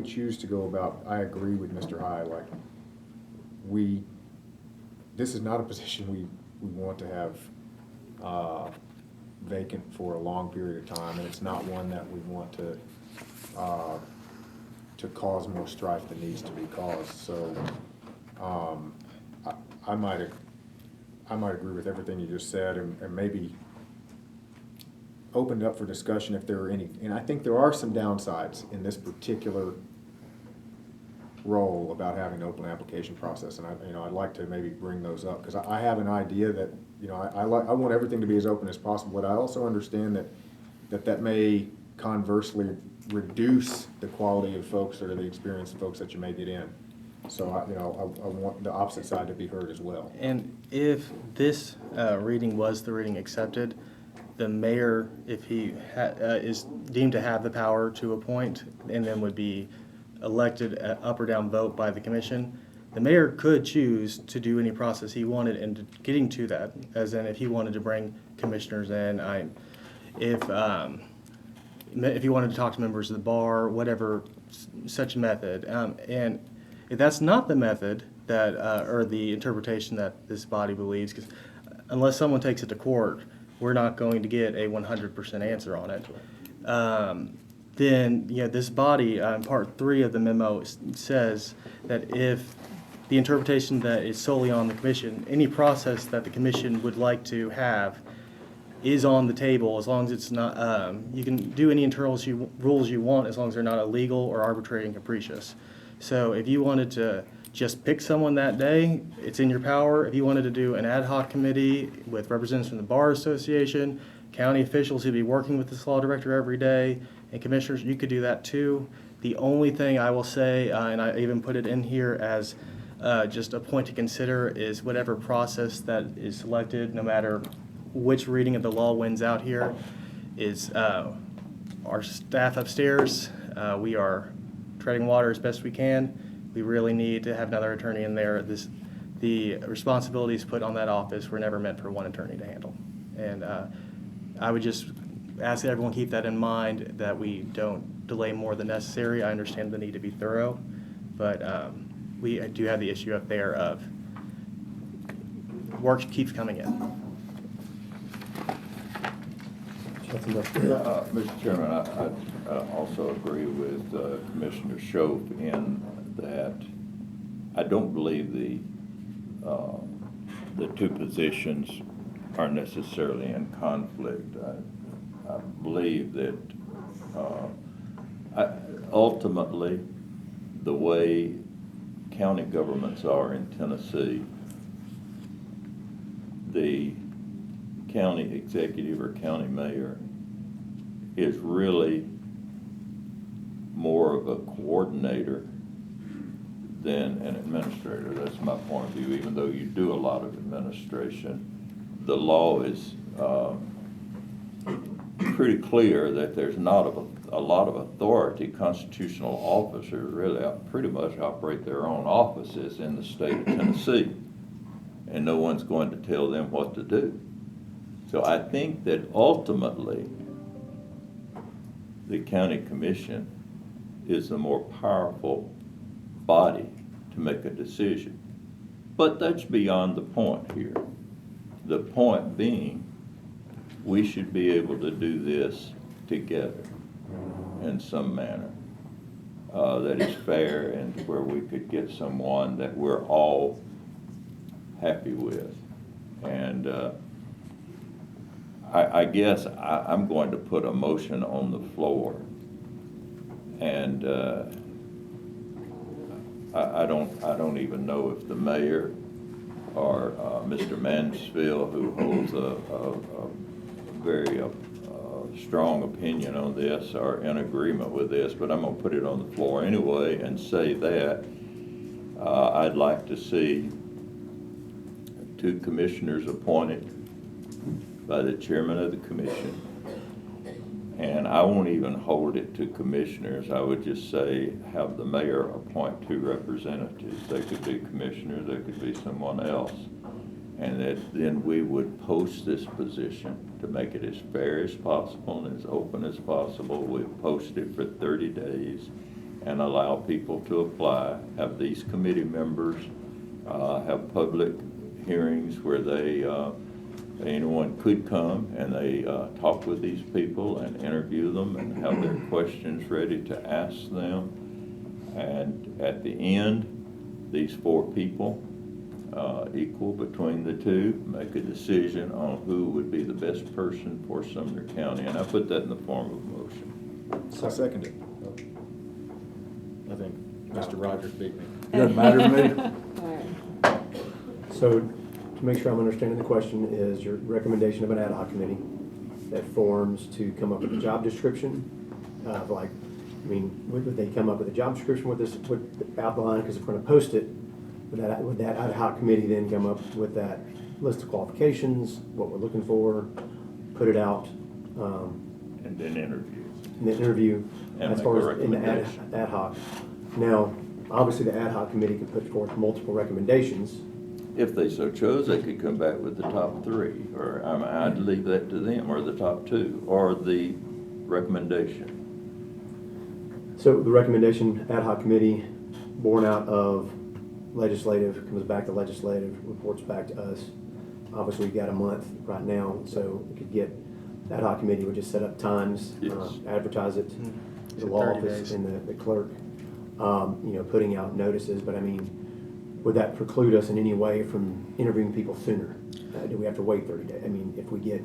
choose to go about, I agree with Mr. Hyde, like this is not a position we want to have vacant for a long period of time, and it's not one that we want to cause more strife than needs to be caused. So I might agree with everything you just said, and maybe opened up for discussion if there are any. And I think there are some downsides in this particular role about having an open application process, and I'd like to maybe bring those up, because I have an idea that I want everything to be as open as possible, but I also understand that may conversely reduce the quality of folks or the experience of folks that you may get in. So I want the opposite side to be heard as well. And if this reading was the reading accepted, the mayor, if he is deemed to have the power to appoint, and then would be elected up or down vote by the commission, the mayor could choose to do any process he wanted in getting to that, as in if he wanted to bring commissioners in, if he wanted to talk to members of the bar, whatever such method. And if that's not the method that, or the interpretation that this body believes, because unless someone takes it to court, we're not going to get a 100% answer on it. Then this body, in Part 3 of the memo, says that if the interpretation that is solely on the commission, any process that the commission would like to have is on the table, as long as it's not, you can do any internal rules you want as long as they're not illegal or arbitrary and capricious. So if you wanted to just pick someone that day, it's in your power. If you wanted to do an ad hoc committee with representatives from the Bar Association, county officials who'd be working with this law director every day, and commissioners, you could do that too. The only thing I will say, and I even put it in here as just a point to consider, is whatever process that is selected, no matter which reading of the law wins out here, is our staff upstairs, we are treading water as best we can. We really need to have another attorney in there. The responsibilities put on that office were never meant for one attorney to handle. And I would just ask that everyone keep that in mind, that we don't delay more than necessary. I understand the need to be thorough, but we do have the issue up there of work keeps coming in. Mr. Chairman, I also agree with Commissioner Schoaf in that I don't believe the two positions are necessarily in conflict. I believe that ultimately, the way county governments are in Tennessee, the county executive or county mayor is really more of a coordinator than an administrator. That's my point of view. Even though you do a lot of administration, the law is pretty clear that there's not a lot of authority. Constitutional officers really pretty much operate their own offices in the state of Tennessee, and no one's going to tell them what to do. So I think that ultimately, the county commission is the more powerful body to make a decision. But that's beyond the point here. The point being, we should be able to do this together in some manner that is fair and where we could get someone that we're all happy with. And I guess I'm going to put a motion on the floor, and I don't even know if the mayor or Mr. Mansfield, who holds a very strong opinion on this, are in agreement with this, but I'm going to put it on the floor anyway and say that I'd like to see 2 commissioners appointed by the chairman of the commission. And I won't even hold it to commissioners. I would just say have the mayor appoint 2 representatives. They could be commissioners, they could be someone else. And that then we would post this position to make it as fair as possible and as open as possible. We post it for 30 days and allow people to apply, have these committee members have public hearings where anyone could come and they talk with these people and interview them and have their questions ready to ask them. And at the end, these 4 people, equal between the 2, make a decision on who would be the best person for Sumner County. And I put that in the form of a motion. I second it. I think Mr. Rogers beat me. Doesn't matter to me. All right. So, to make sure I'm understanding the question, is your recommendation of an ad hoc committee that forms to come up with a job description? Would they come up with a job description with this, with the outline, because if we're gonna post it, would that ad hoc committee then come up with that list of qualifications, what we're looking for, put it out, And then interview. and then interview And as make far a as in the recommendation. ad hoc? Now, obviously, the ad hoc committee could put forth multiple recommendations. If they so chose, they could come back with the top 3, or I'd leave that to them, or the top 2, or the recommendation. So the recommendation, ad hoc committee, born out of legislative, comes back to legislative, reports back to us. Obviously, we've got a month right now, so we could get, ad hoc committee would just set up times, Yes. advertise it, the So law 30 office days. and the clerk, putting out notices, but I mean, would that preclude us in any way from interviewing people sooner? Do we have to wait 30 days? I mean, if we get,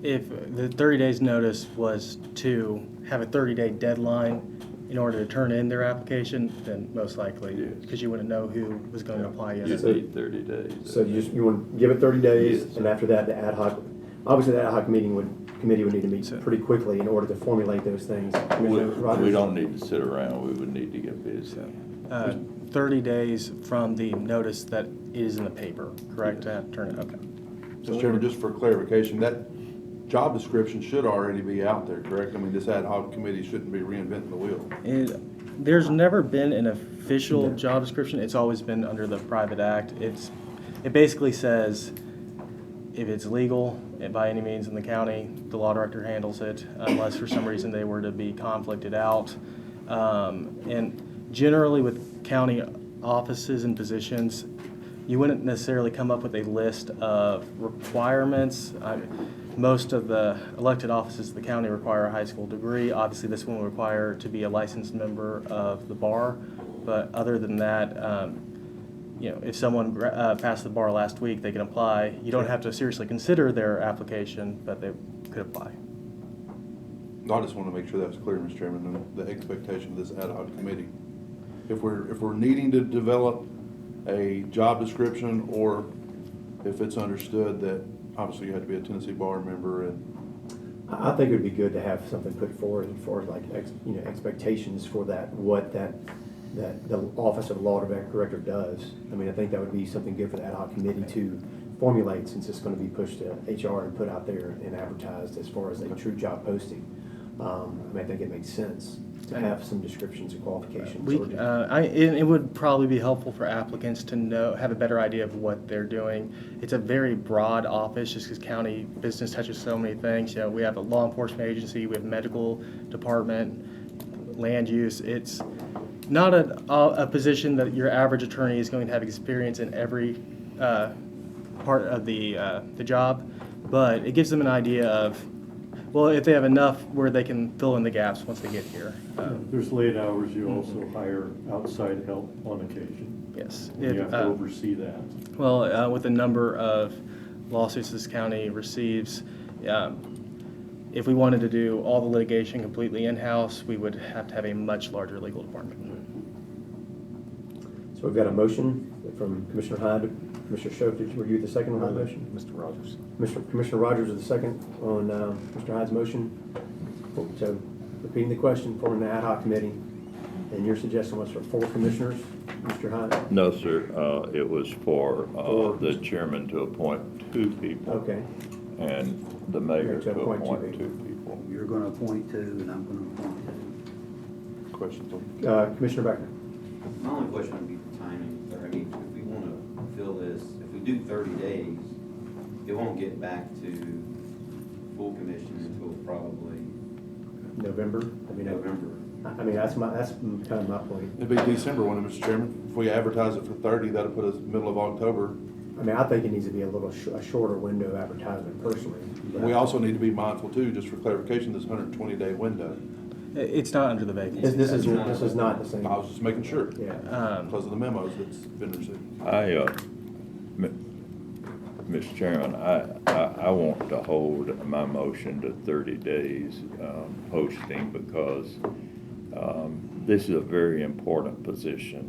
If the 30 days notice was to have a 30-day deadline in order to turn in their application, then most likely, Yes. because you wouldn't know who was going to apply yet. You need 30 days. so you want to give it 30 days, Yes. and after that, the ad hoc, obviously, the ad hoc committee would need to meet So- pretty quickly in order to formulate those things. We Commissioner Rogers? we don't need to sit around, we would need to get busy. 30 days from the notice that is in the paper, correct? To have to turn it, okay. Mr. Chairman, just for clarification, that job description should already be out there, correct? I mean, this ad hoc committee shouldn't be reinventing the wheel. There's never been an official job description. It's always been under the private act. It basically says if it's legal by any means in the county, the law director handles it, unless for some reason they were to be conflicted out. And generally with county offices and positions, you wouldn't necessarily come up with a list of requirements. Most of the elected offices in the county require a high school degree. Obviously, this one will require to be a licensed member of the bar. But other than that, if someone passed the bar last week, they can apply. You don't have to seriously consider their application, but they could apply. I just want to make sure that's clear, Mr. Chairman, and the expectation of this ad hoc committee. If we're needing to develop a job description, or if it's understood that obviously you have to be a Tennessee bar member, and I think it would be good to have something put forward as far as like, expectations for that, what that the Office of Law Director does. I mean, I think that would be something good for the ad hoc committee to formulate, since it's going to be pushed to HR and put out there and advertised as far as a true job posting. I think it makes sense to have some descriptions and qualifications. It would probably be helpful for applicants to have a better idea of what they're doing. It's a very broad office, just because county business touches so many things. We have a law enforcement agency, we have medical department, land use. It's not a position that your average attorney is going to have experience in every part of the job, but it gives them an idea of, well, if they have enough where they can fill in the gaps once they get here. There's late hours, you also hire outside help on occasion. Yes. You have to oversee that. Well, with the number of lawsuits this county receives, if we wanted to do all the litigation completely in-house, we would have to have a much larger legal department. So we've got a motion from Commissioner Hyde. Commissioner Schoaf, did you review the second on that motion? Mr. Rogers. Commissioner Rogers is the second on Mr. Hyde's motion. So repeating the question, forming an ad hoc committee, and your suggestion was for 4 commissioners, Mr. Hyde? No, sir. It was for the chairman to appoint 2 people. Okay. And the mayor to appoint 2 people. people. You're gonna appoint 2, and I'm gonna appoint 2. questions on Commissioner Becker. My only question would be timing. I mean, if we want to fill this, if we do 30 days, it won't get back to full commission until probably November? November. I mean, that's kind of my point. It'd be December, wouldn't it, Mr. Chairman? If we advertise it for 30, that'll put us middle of October. I mean, I think it needs to be a shorter window of advertisement personally. We also need to be mindful too, just for clarification, this 120-day window. It's not under the vacancy. This is not the same. I was just making sure, Yeah. because of the memos that's been received. Mr. Chairman, I want to hold my motion to 30 days posting, because this is a very important position.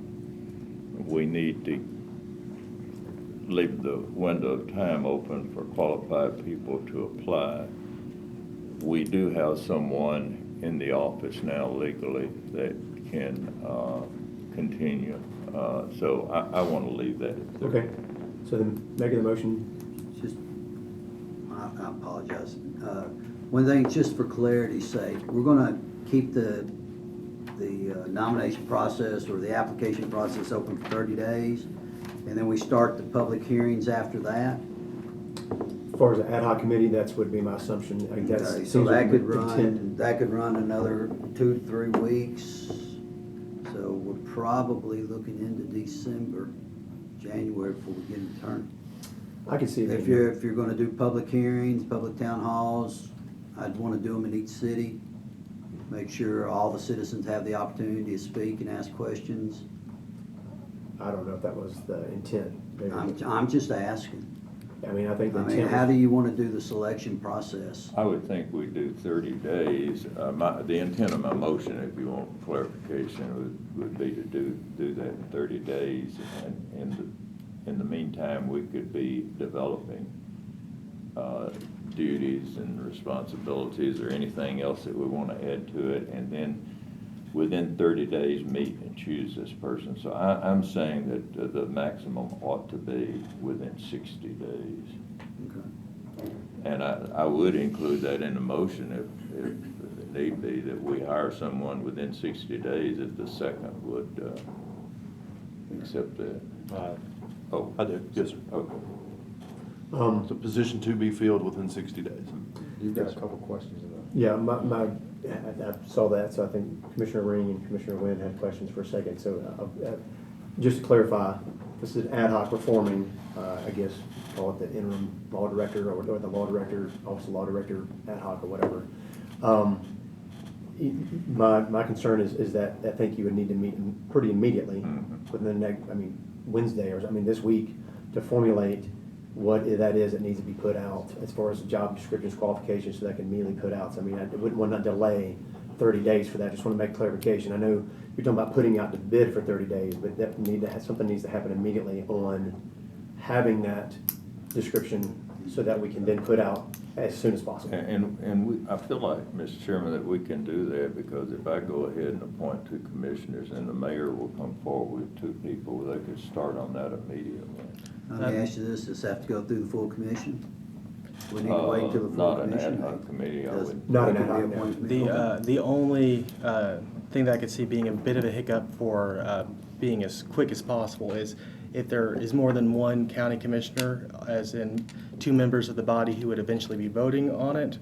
We need to leave the window of time open for qualified people to apply. We do have someone in the office now legally that can continue. So I want to leave that at 30. Okay. So then making the motion. Just, I apologize. One thing, just for clarity's sake, we're gonna keep the nomination process or the application process open for 30 days, and then we start the public hearings after that. As far as the ad hoc committee, that's would be my assumption. I think that's. Okay, so that could run another 2 to 3 weeks. So we're probably looking into December, January before we get in turn. I can see. If you're gonna do public hearings, public town halls, I'd wanna do them in each city. Make sure all the citizens have the opportunity to speak and ask questions. I don't know if that was the intent. I'm just asking. I mean, I think the I intent. mean, how do you wanna do the selection process? I would think we do 30 days. The intent of my motion, if you want clarification, would be to do that in 30 days. And in the meantime, we could be developing duties and responsibilities or anything else that we want to add to it. And then within 30 days, meet and choose this person. So I'm saying that the maximum ought to be within 60 days. Okay. And I would include that in the motion if it need be, that we hire someone within 60 days, if the second would accept that. Oh, I do, yes, sir. okay. It's a position to be filled within 60 days. You've got a couple questions about. Yeah, I saw that, so I think Commissioner Ring and Commissioner Wynn had questions for a second. So just to clarify, this is ad hoc reforming, I guess, call it the interim law director or the law director, office of law director, ad hoc or whatever. My concern is that I think you would need to meet pretty immediately within the next, Wednesday or, this week, to formulate what that is that needs to be put out as far as job descriptions, qualifications, so that can immediately put out. So I wouldn't want to delay 30 days for that. Just want to make clarification. I know you're talking about putting out the bid for 30 days, but that something needs to happen immediately on having that description so that we can then put out as soon as possible. I feel like, Mr. Chairman, that we can do that, because if I go ahead and appoint 2 commissioners and the mayor will come forward with 2 people, they could start on that immediately. Let me ask you this, does this have to go through the full commission? We need to wait till the full Not an commission? ad hoc committee, I Does- would. Not an it ad can be hoc, no. appointed from the full- The only thing that I could see being a bit of a hiccup for being as quick as possible is if there is more than one county commissioner, as in 2 members of the body who would eventually be voting on it.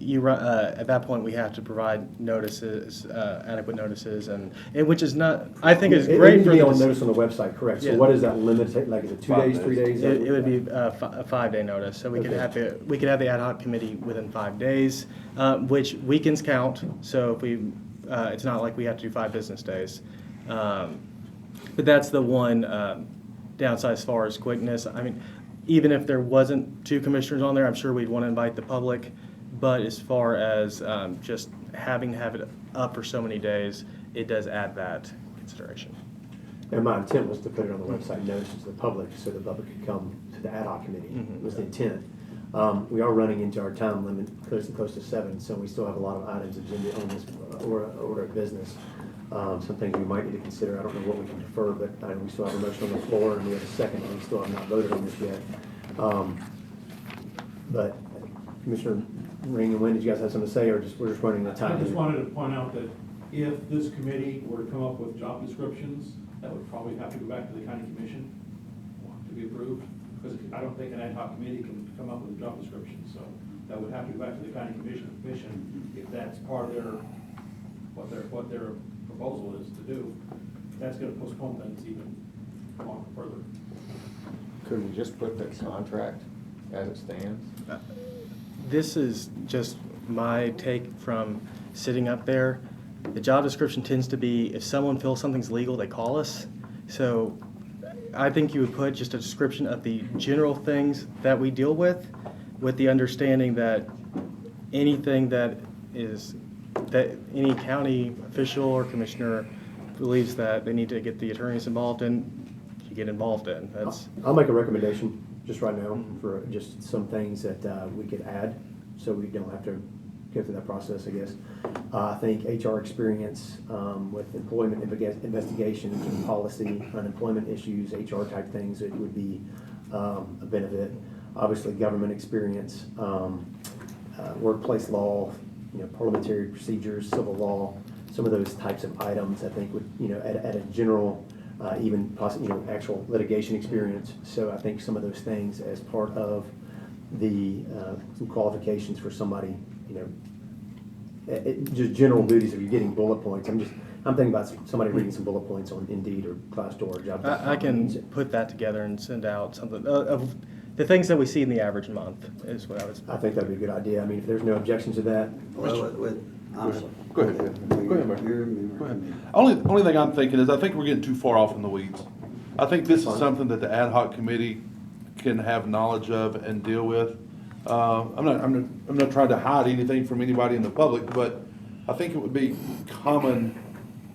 At that point, we have to provide notices, adequate notices, and which is not, I think is It great needs for to be on this. notice on the website, correct? So Yeah. what is that limit, like, is it 2 days, 3 days? It would be a 5-day notice, so we could Okay. have the ad hoc committee within 5 days, which weekends count, so if we, it's not like we have to do 5 business days. But that's the one downside as far as quickness. Even if there wasn't 2 commissioners on there, I'm sure we'd want to invite the public, but as far as just having to have it up for so many days, it does add that consideration. And my intent was to put it on the website notice to the public, so the public could come to the ad hoc committee, was the intent. We are running into our time limit, close to 7, so we still have a lot of items agenda on this order of business. Some things we might need to consider. I don't know what we can defer, but we still have a motion on the floor, and we have a second, and we still have not voted on this yet. But Commissioner Ring and Wynn, did you guys have something to say, or we're just running the time? I just wanted to point out that if this committee were to come up with job descriptions, that would probably have to go back to the county commission to be approved, because I don't think an ad hoc committee can come up with a job description, so that would have to go back to the county commission if that's part of what their proposal is to do. That's gonna postpone things even longer further. Could we just put the contract as it stands? This is just my take from sitting up there. The job description tends to be, if someone feels something's legal, they call us. So I think you would put just a description of the general things that we deal with the understanding that anything that any county official or commissioner believes that they need to get the attorneys involved in, you get involved in. I'll make a recommendation just right now for just some things that we could add, so we don't have to go through that process, I guess. I think HR experience with employment investigations and policy, unemployment issues, HR type things, it would be a benefit. Obviously, government experience, workplace law, parliamentary procedures, civil law, some of those types of items, I think would, at a general, even possibly, actual litigation experience. So I think some of those things as part of the some qualifications for somebody, just general duties. If you're getting bullet points, I'm thinking about somebody reading some bullet points on Indeed or Glassdoor or Job. I can put that together and send out something of the things that we see in the average month is what I was. I think that'd be a good idea. If there's no objections to that. Well, I'm sorry. Go ahead. Go ahead, Mayor. Go You're- ahead. Only thing I'm thinking is, I think we're getting too far off in the weeds. I think this is something that the ad hoc committee can have knowledge of and deal with. I'm not trying to hide anything from anybody in the public, but I think it would be common,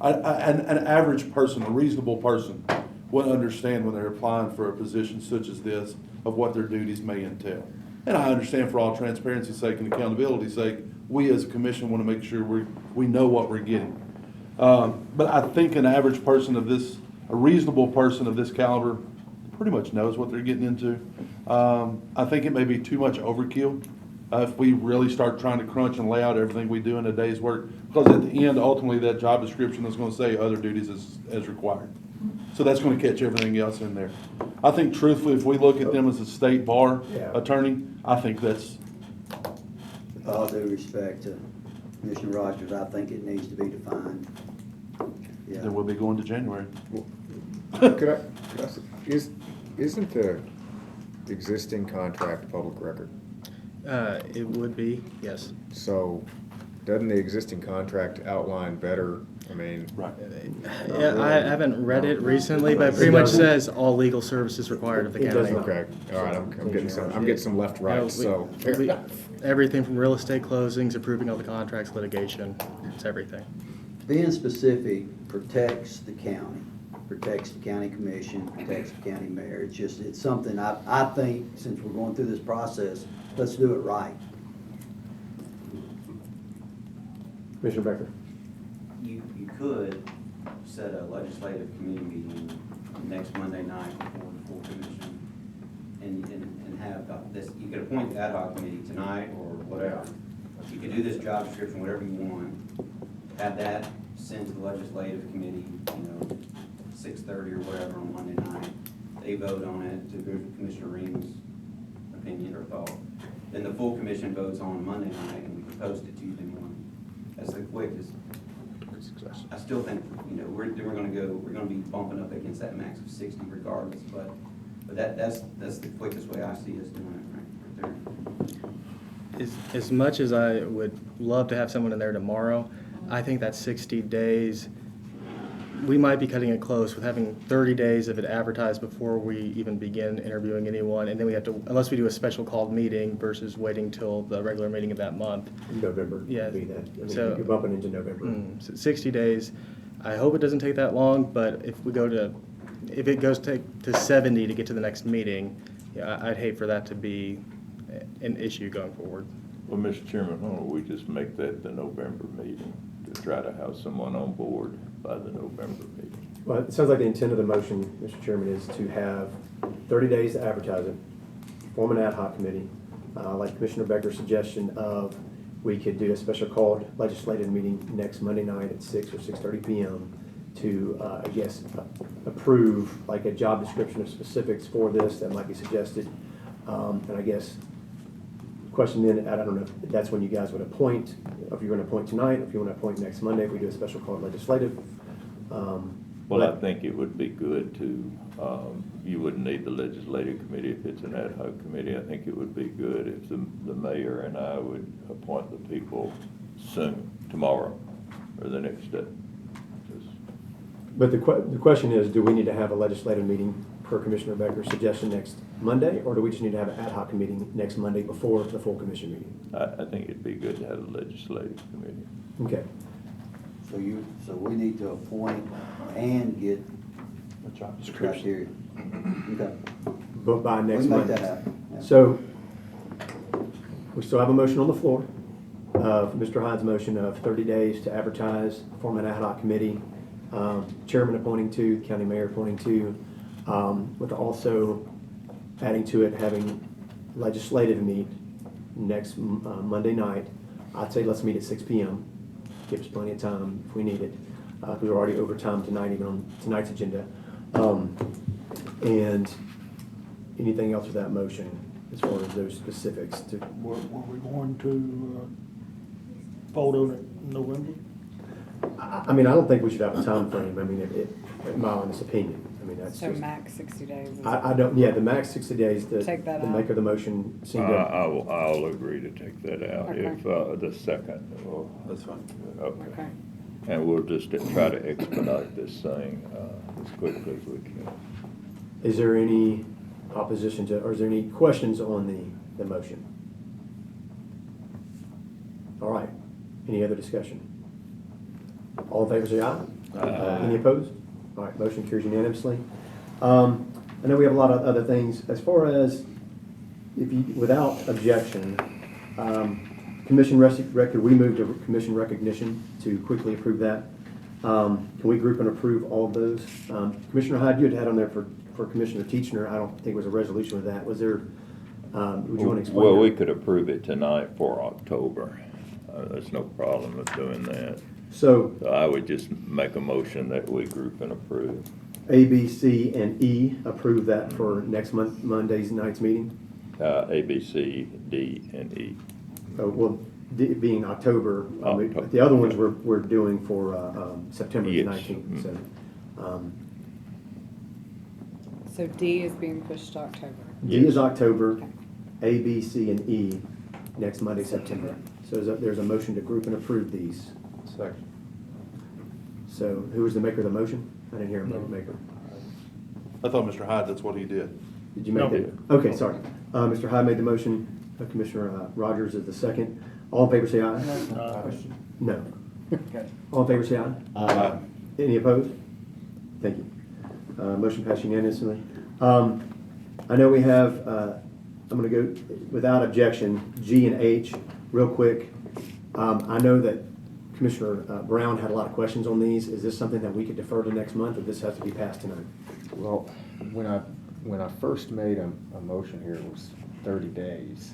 an average person, a reasonable person would understand when they're applying for a position such as this, of what their duties may entail. And I understand, for all transparency's sake and accountability's sake, we as a commission want to make sure we know what we're getting. But I think an average person of this, a reasonable person of this caliber, pretty much knows what they're getting into. I think it may be too much overkill if we really start trying to crunch and lay out everything we do in a day's work. Because at the end, ultimately, that job description is gonna say other duties as required. So that's gonna catch everything else in there. I think truthfully, if we look at them as a state bar Yeah. attorney, I think that's, With all due respect to Commissioner Rogers, I think it needs to be defined. Yeah. then we'll be going to January. Could I isn't the existing contract public record? It would be, yes. So, doesn't the existing contract outline better, I mean, Right. Yeah, I haven't read it recently, but it pretty much says all legal services required of the It does county. not. okay, all right, I'm getting some left, You know, right, so. fair we- enough. Everything from real estate closings, approving all the contracts, litigation, it's everything. Being specific protects the county, protects the county commission, protects the county mayor. It's something I think, since we're going through this process, let's do it right. Commissioner Becker? You could set a legislative committee meeting next Monday night before the full commission and have this, you could appoint the ad hoc committee tonight or whatever. You could do this job description, whatever you want, have that sent to the legislative committee, 6:30 or whatever on Monday night. They vote on it to Commissioner Ream's opinion or thought. Then the full commission votes on Monday night and we can post it Tuesday morning. That's the quickest. I still think, we're gonna be bumping up against that max of 60 regardless, but that's the quickest way I see us doing it right there. As much as I would love to have someone in there tomorrow, I think that 60 days, we might be cutting it close with having 30 days of it advertised before we even begin interviewing anyone, and then we have to, unless we do a special called meeting versus waiting till the regular meeting of that month. November Yeah, would be that. I mean, so- you're bumping into November. So 60 days, I hope it doesn't take that long, but if it goes to 70 to get to the next meeting, yeah, I'd hate for that to be an issue going forward. Well, Mr. Chairman, why don't we just make that the November meeting to try to have someone on board by the November meeting? Well, it sounds like the intent of the motion, Mr. Chairman, is to have 30 days to advertise it, form an ad hoc committee, like Commissioner Becker's suggestion of, we could do a special called legislative meeting next Monday night at 6 or 6:30 PM to, approve like a job description of specifics for this that might be suggested. And I guess, question then, I don't know if that's when you guys would appoint, if you're gonna appoint tonight, if you wanna appoint next Monday, if we do a special called legislative. Well, I think it would be good to, you wouldn't need the legislative committee if it's an ad hoc committee. I think it would be good if the mayor and I would appoint the people soon, tomorrow, or the next day. Just- But the question is, do we need to have a legislative meeting per Commissioner Becker's suggestion next Monday, or do we just need to have an ad hoc meeting next Monday before the full commission meeting? I think it'd be good to have a legislative committee. Okay. So we need to appoint and get A job the description. criteria. Okay. But by We next can make Monday. that happen. Yeah. So, we still have a motion on the floor of Mr. Hyde's motion of 30 days to advertise, form an ad hoc committee, chairman appointing two, county mayor appointing two, with also adding to it having legislative meet next Monday night. I'd say let's meet at 6 PM. Give us plenty of time if we need it. We were already over time tonight, even on tonight's agenda. And anything else with that motion as far as those specifics to, Were we going to vote on it in November? I mean, I don't think we should have a time frame. I mean, in my honest opinion, I mean, that's So just, max 60 days. is- I don't, yeah, the max 60 days, the Take that maker out. of the motion seemed to, I'll agree to take that out Okay. if, the second, or, That's fine. okay. Okay. And we'll just try to expedite this thing, as quickly as we can. is there any opposition to, or is there any questions on the motion? All right, any other discussion? All in favor, say aye. Aye. Any opposed? All right, motion carries unanimously. I know we have a lot of other things, as far as, if you, without objection, commission record, we moved to commission recognition to quickly approve that. Can we group and approve all of those? Commissioner Hyde, you had on there for Commissioner Teachner, I don't think there was a resolution with that. Was there, would you want to explain? Well, that? we could approve it tonight for October. There's no problem with doing that. So, So I would just make a motion that we group and approve. A, B, C, and E, approve that for next month, Monday's night's meeting? A, B, C, D, and E. Well, D being October, October, the other ones yeah. we're doing for September Yes. 19th, so. So D is being pushed to October. D is Yes. October, Okay. A, B, C, and E, next Monday, September. So there's a motion to group and approve these. Second. So who was the maker of the motion? I didn't hear a maker. I thought Mr. Hyde, that's what he did. Did you make No. it? Okay, sorry. Mr. Hyde made the motion, Commissioner Rogers is the second. All in favor, say aye. No. All in favor, say aye. Aye. Any opposed? Thank you. Motion passed unanimously. I know we have, I'm gonna go without objection, G and H, real quick. I know that Commissioner Brown had a lot of questions on these. Is this something that we could defer to next month, or this has to be passed tonight? Well, when I first made a motion here, it was 30 days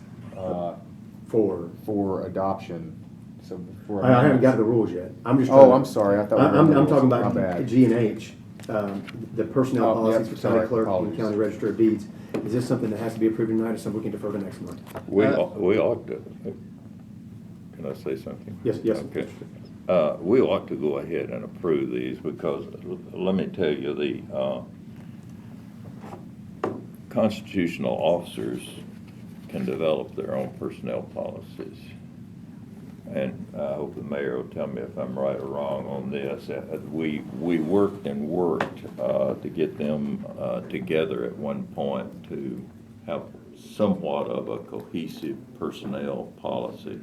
for adoption. So before I haven't got the rules yet. I'm just. Oh, trying to- I'm sorry. I thought we were on the I'm talking rules. My about bad. G and H, the personnel Oh, policies yep, for county sorry. clerk and Apologies. county register of deeds. Is this something that has to be approved tonight, or something we can defer to next month? We ought to, can I say something? Yes, yes. Okay. We ought to go ahead and approve these because, let me tell you, the constitutional officers can develop their own personnel policies. And I hope the mayor will tell me if I'm right or wrong on this. We worked and worked to get them together at one point to have somewhat of a cohesive personnel policy,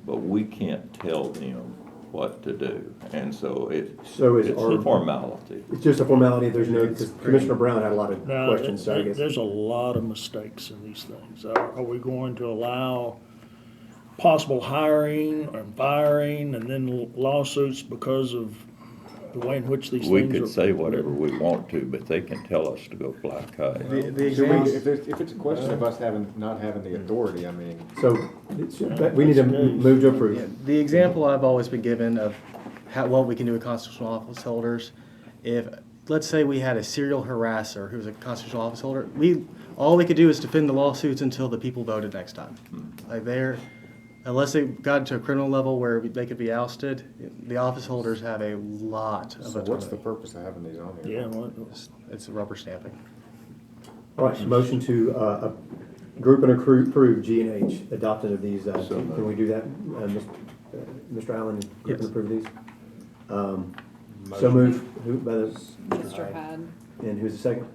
but we can't tell them what to do. And so it's a formality. It's just a formality, there's no, because Commissioner Brown had a lot of Now, questions, so I guess. there's a lot of mistakes in these things. Are we going to allow possible hiring and firing and then lawsuits because of the way in which these We things are? could say whatever we want to, but they can tell us to go fly a kite. If it's a question of us not having the authority, I mean. So, but we need to move to approve. The example I've always been given of what we can do with constitutional office holders, if, let's say we had a serial harasser who's a constitutional office holder, all we could do is defend the lawsuits until the people voted next time. Like unless they got to a criminal level where they could be ousted, the office holders have a lot of So autonomy. what's the purpose of having these on here? Yeah, It's rubber stamping. All right, motion to group and approve G and H, adoption of these. Can we do that, Mr. Allen, group and Yes. approve these? So moved. Who, by the, Mr. Hyde. and who's the second?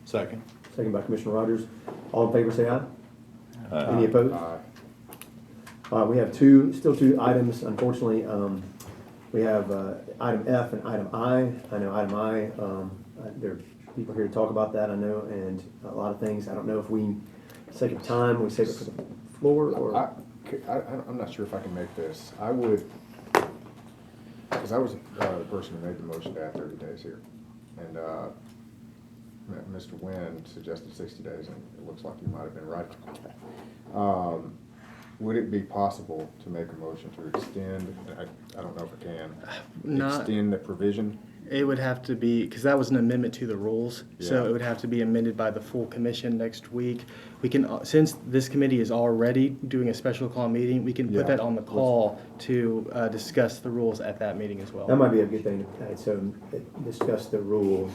Second. Second by Commissioner Rogers. All in favor, say aye. Uh, Any opposed? We have still two items, unfortunately. We have item F and item I. I know item I, there are people here to talk about that, I know, and a lot of things. I don't know if we, for the sake of time, we save it for the floor, or? I'm not sure if I can make this. I would, because I was the person who made the motion to add 30 days here. And Mr. Nguyen suggested 60 days, and it looks like you might have been right about that. Would it be possible to make a motion to extend, I don't know if it can, extend the provision? It would have to be, because that was an amendment to the rules, so Yeah. it would have to be amended by the full commission next week. We can, since this committee is already doing a special call meeting, we can Yeah. put that on the call to discuss the rules at that meeting as well. That might be a good thing to add, so discuss the rules,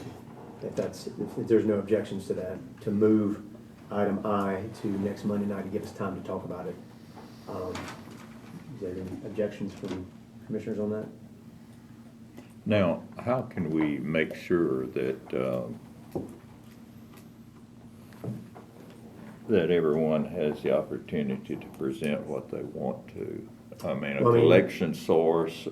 if there's no objections to that, to move item I to next Monday night to give us time to talk about it. Is there any objections from commissioners on that? Now, how can we make sure that, that everyone has the opportunity to present what they want to? I mean, a Well, I mean- collection source,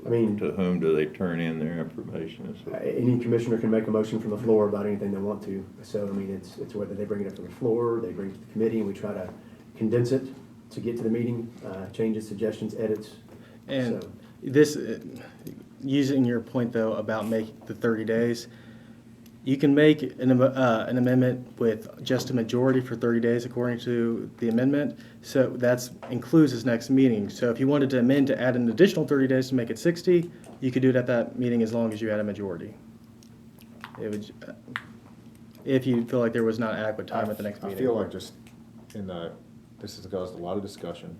mean- to whom do they turn in their information and so forth? Any commissioner can make a motion from the floor about anything they want to. So, I mean, it's whether they bring it up from the floor, they bring it to the committee, and we try to condense it to get to the meeting, changes, suggestions, edits. And So, This, using your point though about making the 30 days, you can make an amendment with just a majority for 30 days according to the amendment. So that includes this next meeting. So if you wanted to amend to add an additional 30 days to make it 60, you could do it at that meeting as long as you had a majority. It would, if you feel like there was not adequate time at the next meeting. I feel like just this has caused a lot of discussion.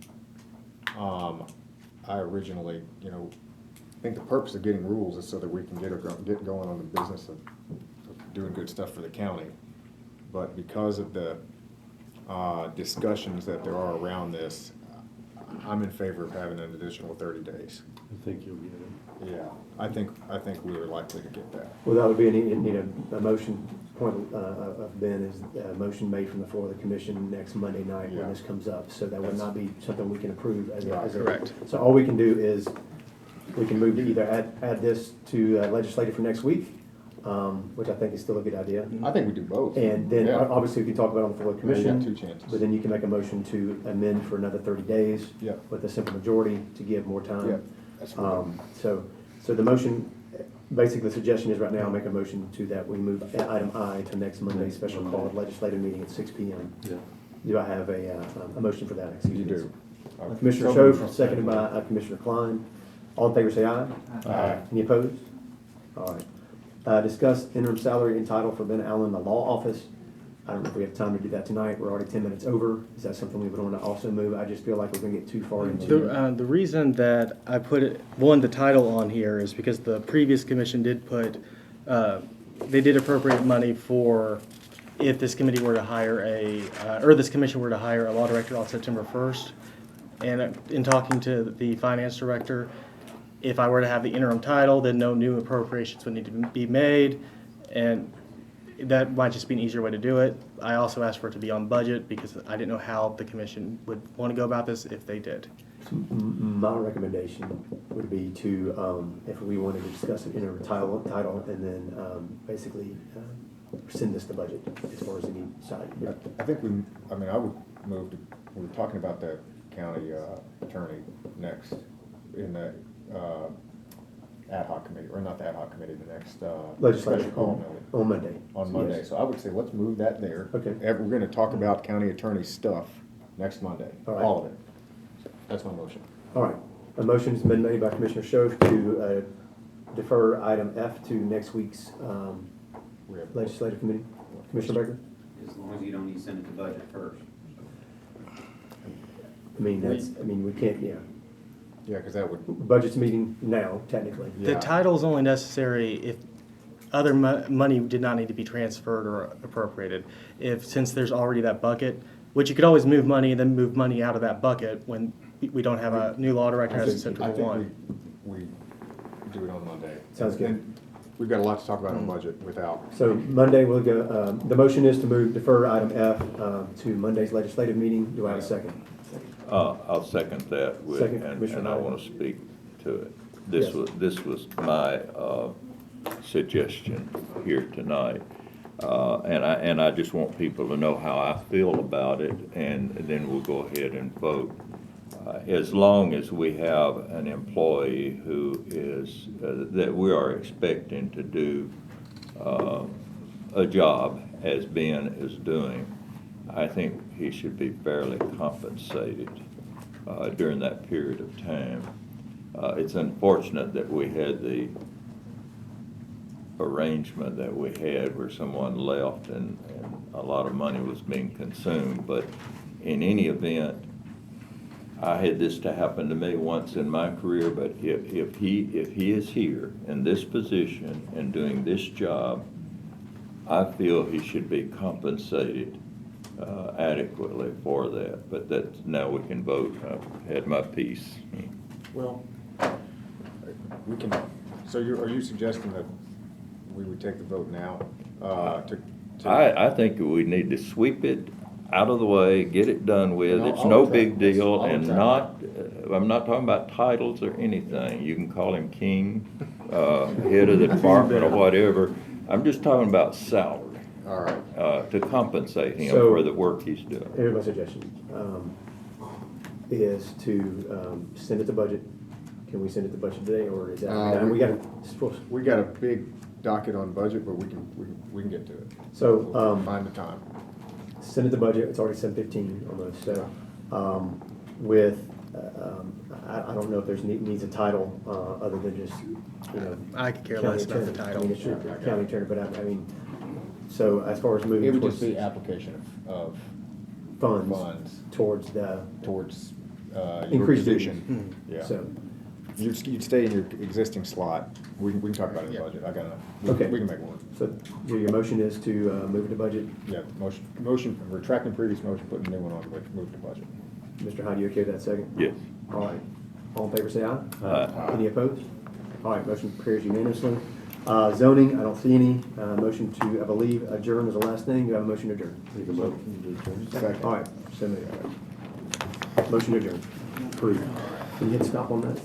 I originally, I think the purpose of getting rules is so that we can get going on the business of doing good stuff for the county. But because of the discussions that there are around this, I'm in favor of having an additional 30 days. I think you'll get it. Yeah, I think we are likely to get that. Well, that would be a motion, point of Ben is a motion made from the floor of the commission next Monday night when this comes up. So that would not be something we can approve as a. Correct. So all we can do is, we can move to either add this to legislative for next week, which I think is still a good idea. I think we do both. And then, Yeah. obviously, we can talk about it on the floor of the Yeah, you got commission. 2 chances. But then you can make a motion to amend for another 30 days. Yeah. With a simple majority to give more time. Yeah, that's right. So the motion, basically the suggestion is right now, I'll make a motion to that we move item I to next Monday's special called legislative meeting at 6 PM. Yeah. Do I have a motion for that? Excuse You me. do. Commissioner So Schoaf, seconded by Commissioner Klein. All in favor, say aye. Aye. Any opposed? All right. Discuss interim salary and title for Ben Allen, the law office. I don't know if we have time to do that tonight. We're already 10 minutes over. Is that something we would want to also move? I just feel like we're going to get too far into. The reason that I put the title on here is because the previous commission did put, they did appropriate money for if this committee were to hire or this commission were to hire a law director on September 1st. And in talking to the finance director, if I were to have the interim title, then no new appropriations would need to be made. And that might just be an easier way to do it. I also asked for it to be on budget because I didn't know how the commission would want to go about this if they did. My recommendation would be to, if we wanted to discuss an interim title and then basically send this to budget as far as any side. I think I would move to, we were talking about the county attorney next in the ad hoc committee, or not the ad hoc committee, the next Legislative special call meeting. on Monday. On Monday, Yes. so I would say let's move that there. Okay. We're gonna talk about county attorney stuff next Monday, All right. all of it. That's my motion. All right. A motion's been made by Commissioner Schoaf to defer item F to next week's We have- legislative committee. Commissioner Baker? As long as you don't need to send it to budget first. We can't, yeah. Yeah, because that would, Budget's meeting now, technically. The Yeah. title is only necessary if other money did not need to be transferred or appropriated. Since there's already that bucket, which you could always move money and then move money out of that bucket when we don't have a new law director as a September 1. we do it on Monday. Sounds good. And we've got a lot to talk about on budget without, So Monday, we'll go, the motion is to defer item F to Monday's legislative meeting. Do I have a second? I'll second that Second, Commissioner and I Knight. want to speak to it. Yes. This was my suggestion here tonight. And I just want people to know how I feel about it, and then we'll go ahead and vote. As long as we have an employee who is, that we are expecting to do a job as Ben is doing, I think he should be fairly compensated during that period of time. It's unfortunate that we had the arrangement that we had where someone left and a lot of money was being consumed, but in any event, I had this to happen to me once in my career, but if he is here in this position and doing this job, I feel he should be compensated adequately for that. But that, now we can vote. I've had my piece. well, we can, so are you suggesting that we would take the vote now? I think we need to sweep it out of the way, get it done with. No, It's I'll no accept big this. deal, I'll and accept not, I'm not talking about titles or anything. You can call him king, head of the department or whatever. I'm just talking about salary, All right. to compensate him So- for the work he's doing. Here's my suggestion, is to send it to budget, can we send it to budget today, or is that, I mean, we gotta, We got a big docket on budget, but we can get to it. so, Find the time. send it to budget, it's already 7:15 almost, so, with, I don't know if there's needs a title, other than just, you know. I could care county less about the attorney. title. I mean, it's your county attorney, but I mean, so as far as moving It would towards just be application of funds towards the, towards, your Increased position. Yeah. so, You'd stay in your existing slot. We can talk about it in the budget. I got enough. Okay. We can make one. so your motion is to move it to budget. Yeah, motion, retracting previous motion, putting a new one on, move to budget. Mr. Hyde, you okay with that second? Yes. All right. All in favor, say aye. Aye. Any opposed? All right, motion carries unanimously. Zoning, I don't see any. Motion to, I believe, adjourn is the last thing. Do I have a motion to adjourn? Second. All right, so moved. Motion to adjourn. Approved. Can you hit stop on that?